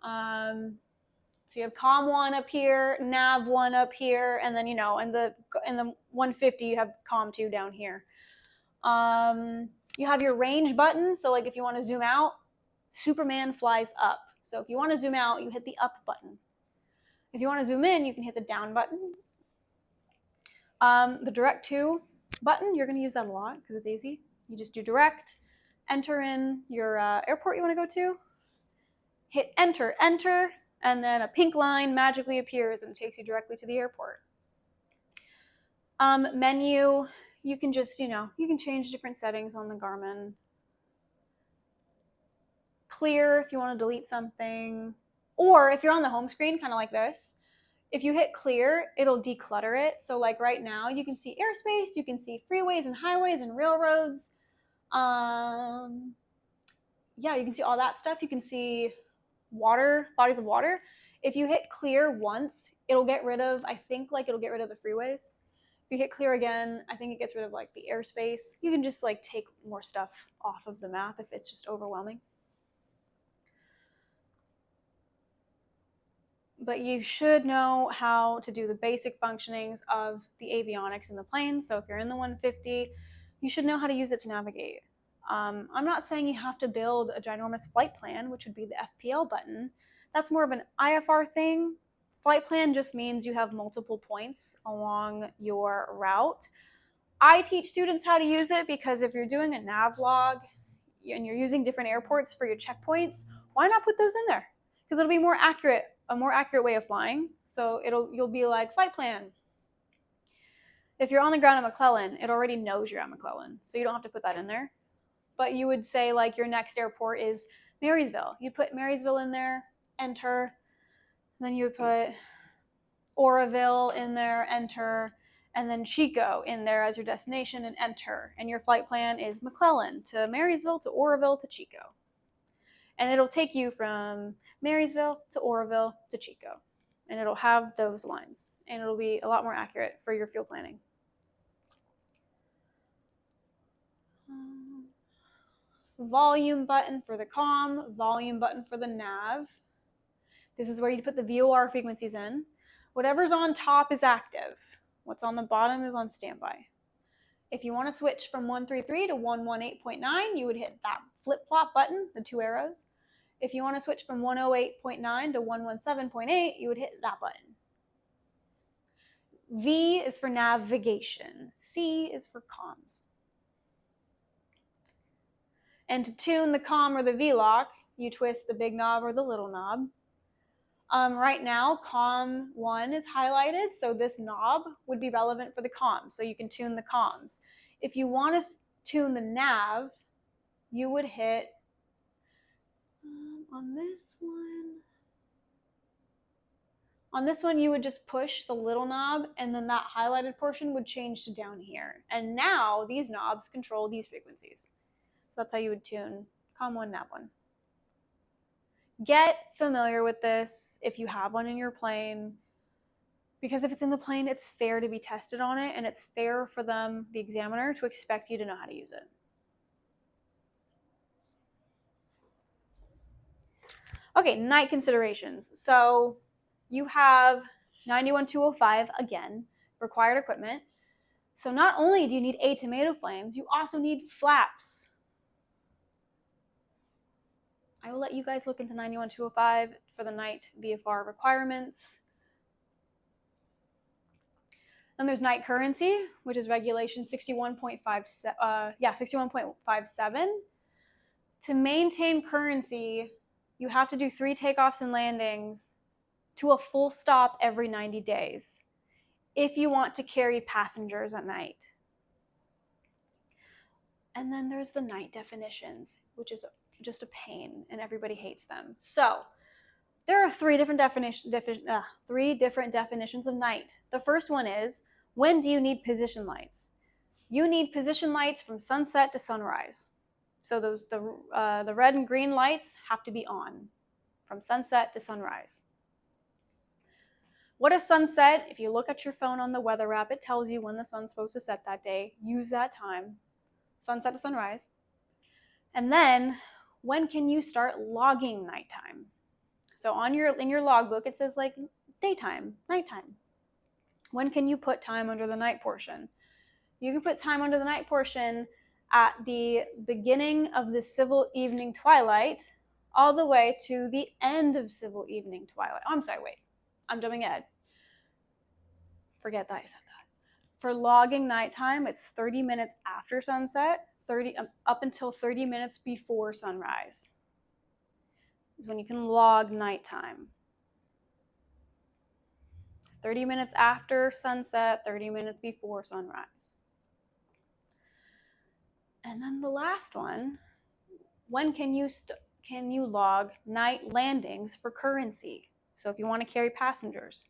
So you have COM 1 up here, NAV 1 up here, and then, in the 150 you have COM 2 down here. You have your range button. So like if you want to zoom out, Superman flies up. So if you want to zoom out, you hit the up button. If you want to zoom in, you can hit the down button. The direct to button, you're going to use that a lot because it's easy. You just do direct, enter in your airport you want to go to, hit enter, and then a pink line magically appears and it takes you directly to the airport. Menu, you can just, you can change different settings on the Garmin. Clear if you want to delete something. Or if you're on the home screen, kind of like this, if you hit clear, it'll declutter it. So like right now, you can see airspace, you can see freeways and highways and railroads. Yeah, you can see all that stuff. You can see water, bodies of water. If you hit clear once, it'll get rid of, I think like it'll get rid of the freeways. If you hit clear again, I think it gets rid of like the airspace. You can just like take more stuff off of the map if it's just overwhelming. But you should know how to do the basic functionings of the avionics in the plane. So if you're in the 150, you should know how to use it to navigate. I'm not saying you have to build a ginormous flight plan, which would be the FPL button. That's more of an IFR thing. Flight plan just means you have multiple points along your route. I teach students how to use it because if you're doing a nav log and you're using different airports for your checkpoints, why not put those in there? Because it'll be more accurate, a more accurate way of flying. So you'll be like flight plan. If you're on the ground at McClellan, it already knows you're at McClellan, so you don't have to put that in there. But you would say like your next airport is Marysville. You put Marysville in there, enter. Then you would put Oroville in there, enter, and then Chico in there as your destination and enter. And your flight plan is McClellan to Marysville to Oroville to Chico. And it'll take you from Marysville to Oroville to Chico. And it'll have those lines. And it'll be a lot more accurate for your field planning. Volume button for the comm, volume button for the nav. This is where you put the VOR frequencies in. Whatever's on top is active. What's on the bottom is on standby. If you want to switch from 133 to 118.9, you would hit that flip-flop button, the two arrows. If you want to switch from 108.9 to 117.8, you would hit that button. V is for navigation. C is for comms. And to tune the comm or the V-lock, you twist the big knob or the little knob. Right now, COM 1 is highlighted, so this knob would be relevant for the comms, so you can tune the comms. If you want to tune the nav, you would hit on this one, you would just push the little knob, and then that highlighted portion would change to down here. And now these knobs control these frequencies. So that's how you would tune COM 1, nav 1. Get familiar with this if you have one in your plane, because if it's in the plane, it's fair to be tested on it, and it's fair for them, the examiner, to expect you to know how to use it. Okay, night considerations. So you have 91205, again, required equipment. So not only do you need tomato flames, you also need flaps. I will let you guys look into 91205 for the night VFR requirements. Then there's night currency, which is regulation 61.57. To maintain currency, you have to do 3 takeoffs and landings to a full stop every 90 days if you want to carry passengers at night. And then there's the night definitions, which is just a pain, and everybody hates them. So there are 3 different definitions of night. The first one is, when do you need position lights? You need position lights from sunset to sunrise. So the red and green lights have to be on from sunset to sunrise. What is sunset? If you look at your phone on the weather app, it tells you when the sun's supposed to set that day. Use that time, sunset to sunrise. And then, when can you start logging nighttime? So in your logbook, it says like daytime, nighttime. When can you put time under the night portion? You can put time under the night portion at the beginning of the civil evening twilight all the way to the end of civil evening twilight. Oh, I'm sorry, wait. I'm jumping ahead. Forget that I said that. For logging nighttime, it's 30 minutes after sunset, up until 30 minutes before sunrise is when you can log nighttime. 30 minutes after sunset, 30 minutes before sunrise. And then the last one, when can you log night landings for currency? So if you want to carry passengers.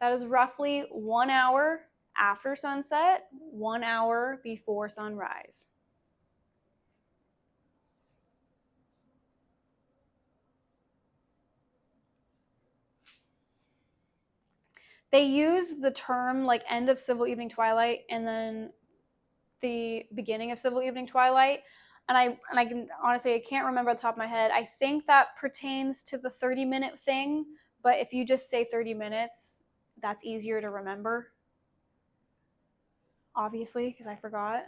That is roughly 1 hour after sunset, 1 hour before sunrise. They use the term like end of civil evening twilight and then the beginning of civil evening twilight. And I can honestly, I can't remember off the top of my head. I think that pertains to the 30-minute thing, but if you just say 30 minutes, that's easier to remember. Obviously, because I forgot.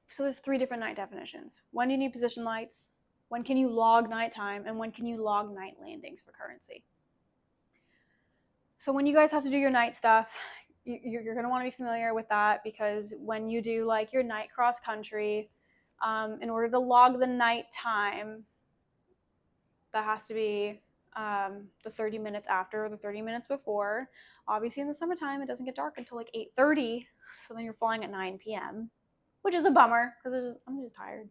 So there's 3 different night definitions. When do you need position lights? When can you log nighttime? And when can you log night landings for currency? So when you guys have to do your night stuff, you're going to want to be familiar with that, because when you do like your night cross country, in order to log the night time, that has to be the 30 minutes after or the 30 minutes before. Obviously in the summertime, it doesn't get dark until like 8:30, so then you're flying at 9 p.m., which is a bummer because I'm just tired.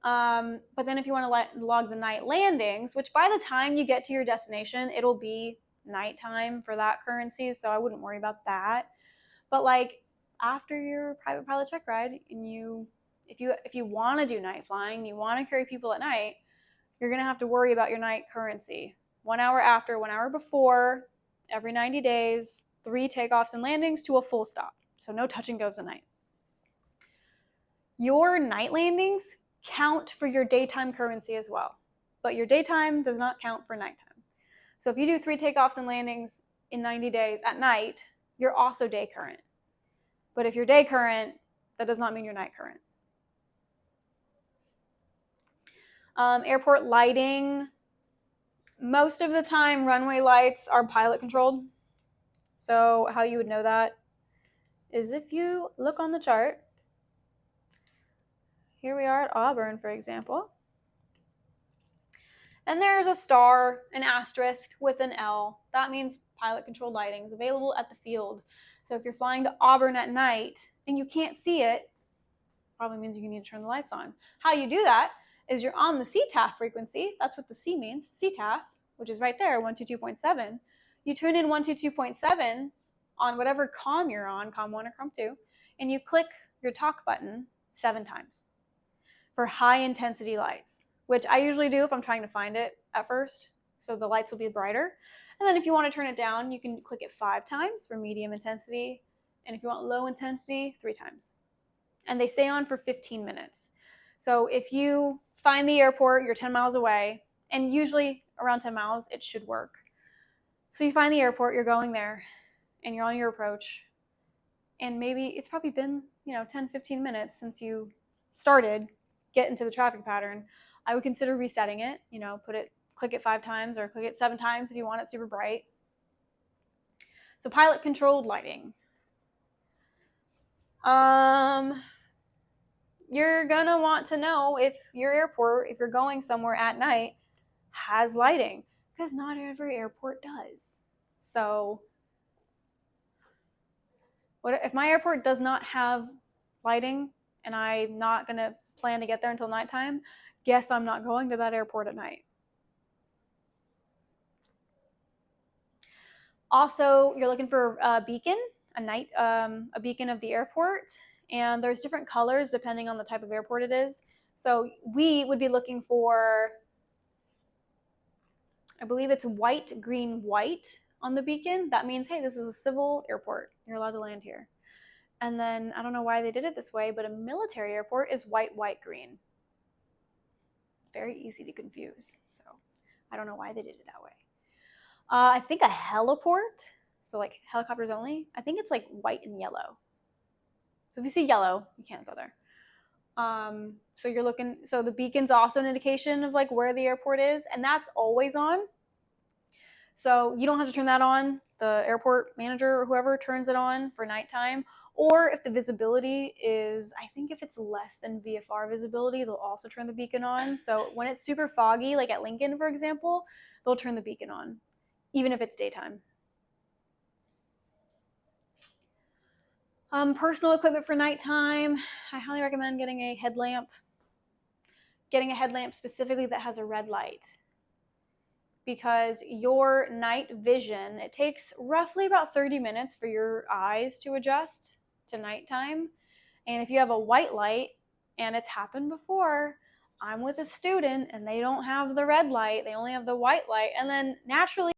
But then if you want to log the night landings, which by the time you get to your destination, it'll be nighttime for that currency, so I wouldn't worry about that. But like after your private pilot check ride, and if you want to do night flying, you want to carry people at night, you're gonna have to worry about your night currency. 1 hour after, 1 hour before, every 90 days, 3 takeoffs and landings to a full stop. So no touch and goes at night. Your night landings count for your daytime currency as well, but your daytime does not count for nighttime. So if you do 3 takeoffs and landings in 90 days at night, you're also day current. But if you're day current, that does not mean you're night current. Airport lighting. Most of the time, runway lights are pilot controlled. So how you would know that is if you look on the chart. Here we are at Auburn, for example. And there's a star, an asterisk with an L. That means pilot controlled lighting is available at the field. So if you're flying to Auburn at night and you can't see it, probably means you need to turn the lights on. How you do that is you're on the CTAF frequency. That's what the C means, CTAF, which is right there, 122.7. You tune in 122.7 on whatever COM you're on, COM 1 or COM 2, and you click your talk button 7 times for high intensity lights, which I usually do if I'm trying to find it at first, so the lights will be brighter. And then if you want to turn it down, you can click it 5 times for medium intensity, and if you want low intensity, 3 times. And they stay on for 15 minutes. So if you find the airport, you're 10 miles away, and usually around 10 miles, it should work. So you find the airport, you're going there, and you're on your approach, and maybe it's probably been 10, 15 minutes since you started, get into the traffic pattern. I would consider resetting it, click it 5 times or click it 7 times if you want it super bright. So pilot controlled lighting. You're gonna want to know if your airport, if you're going somewhere at night, has lighting, because not every airport does. So what if my airport does not have lighting and I'm not gonna plan to get there until nighttime? Guess I'm not going to that airport at night. Also, you're looking for a beacon, a beacon of the airport, and there's different colors depending on the type of airport it is. So we would be looking for, I believe it's white, green, white on the beacon. That means, hey, this is a civil airport. You're allowed to land here. And then I don't know why they did it this way, but a military airport is white, white, green. Very easy to confuse. So I don't know why they did it that way. I think a heliport, so like helicopters only, I think it's like white and yellow. So if you see yellow, you can't go there. So the beacon's also an indication of like where the airport is, and that's always on. So you don't have to turn that on. The airport manager or whoever turns it on for nighttime. Or if the visibility is, I think if it's less than VFR visibility, they'll also turn the beacon on. So when it's super foggy, like at Lincoln, for example, they'll turn the beacon on, even if it's daytime. Personal equipment for nighttime. I highly recommend getting a headlamp. Getting a headlamp specifically that has a red light, because your night vision, it takes roughly about 30 minutes for your eyes to adjust to nighttime. And if you have a white light, and it's happened before, I'm with a student and they don't have the red light, they only have the white light, and then naturally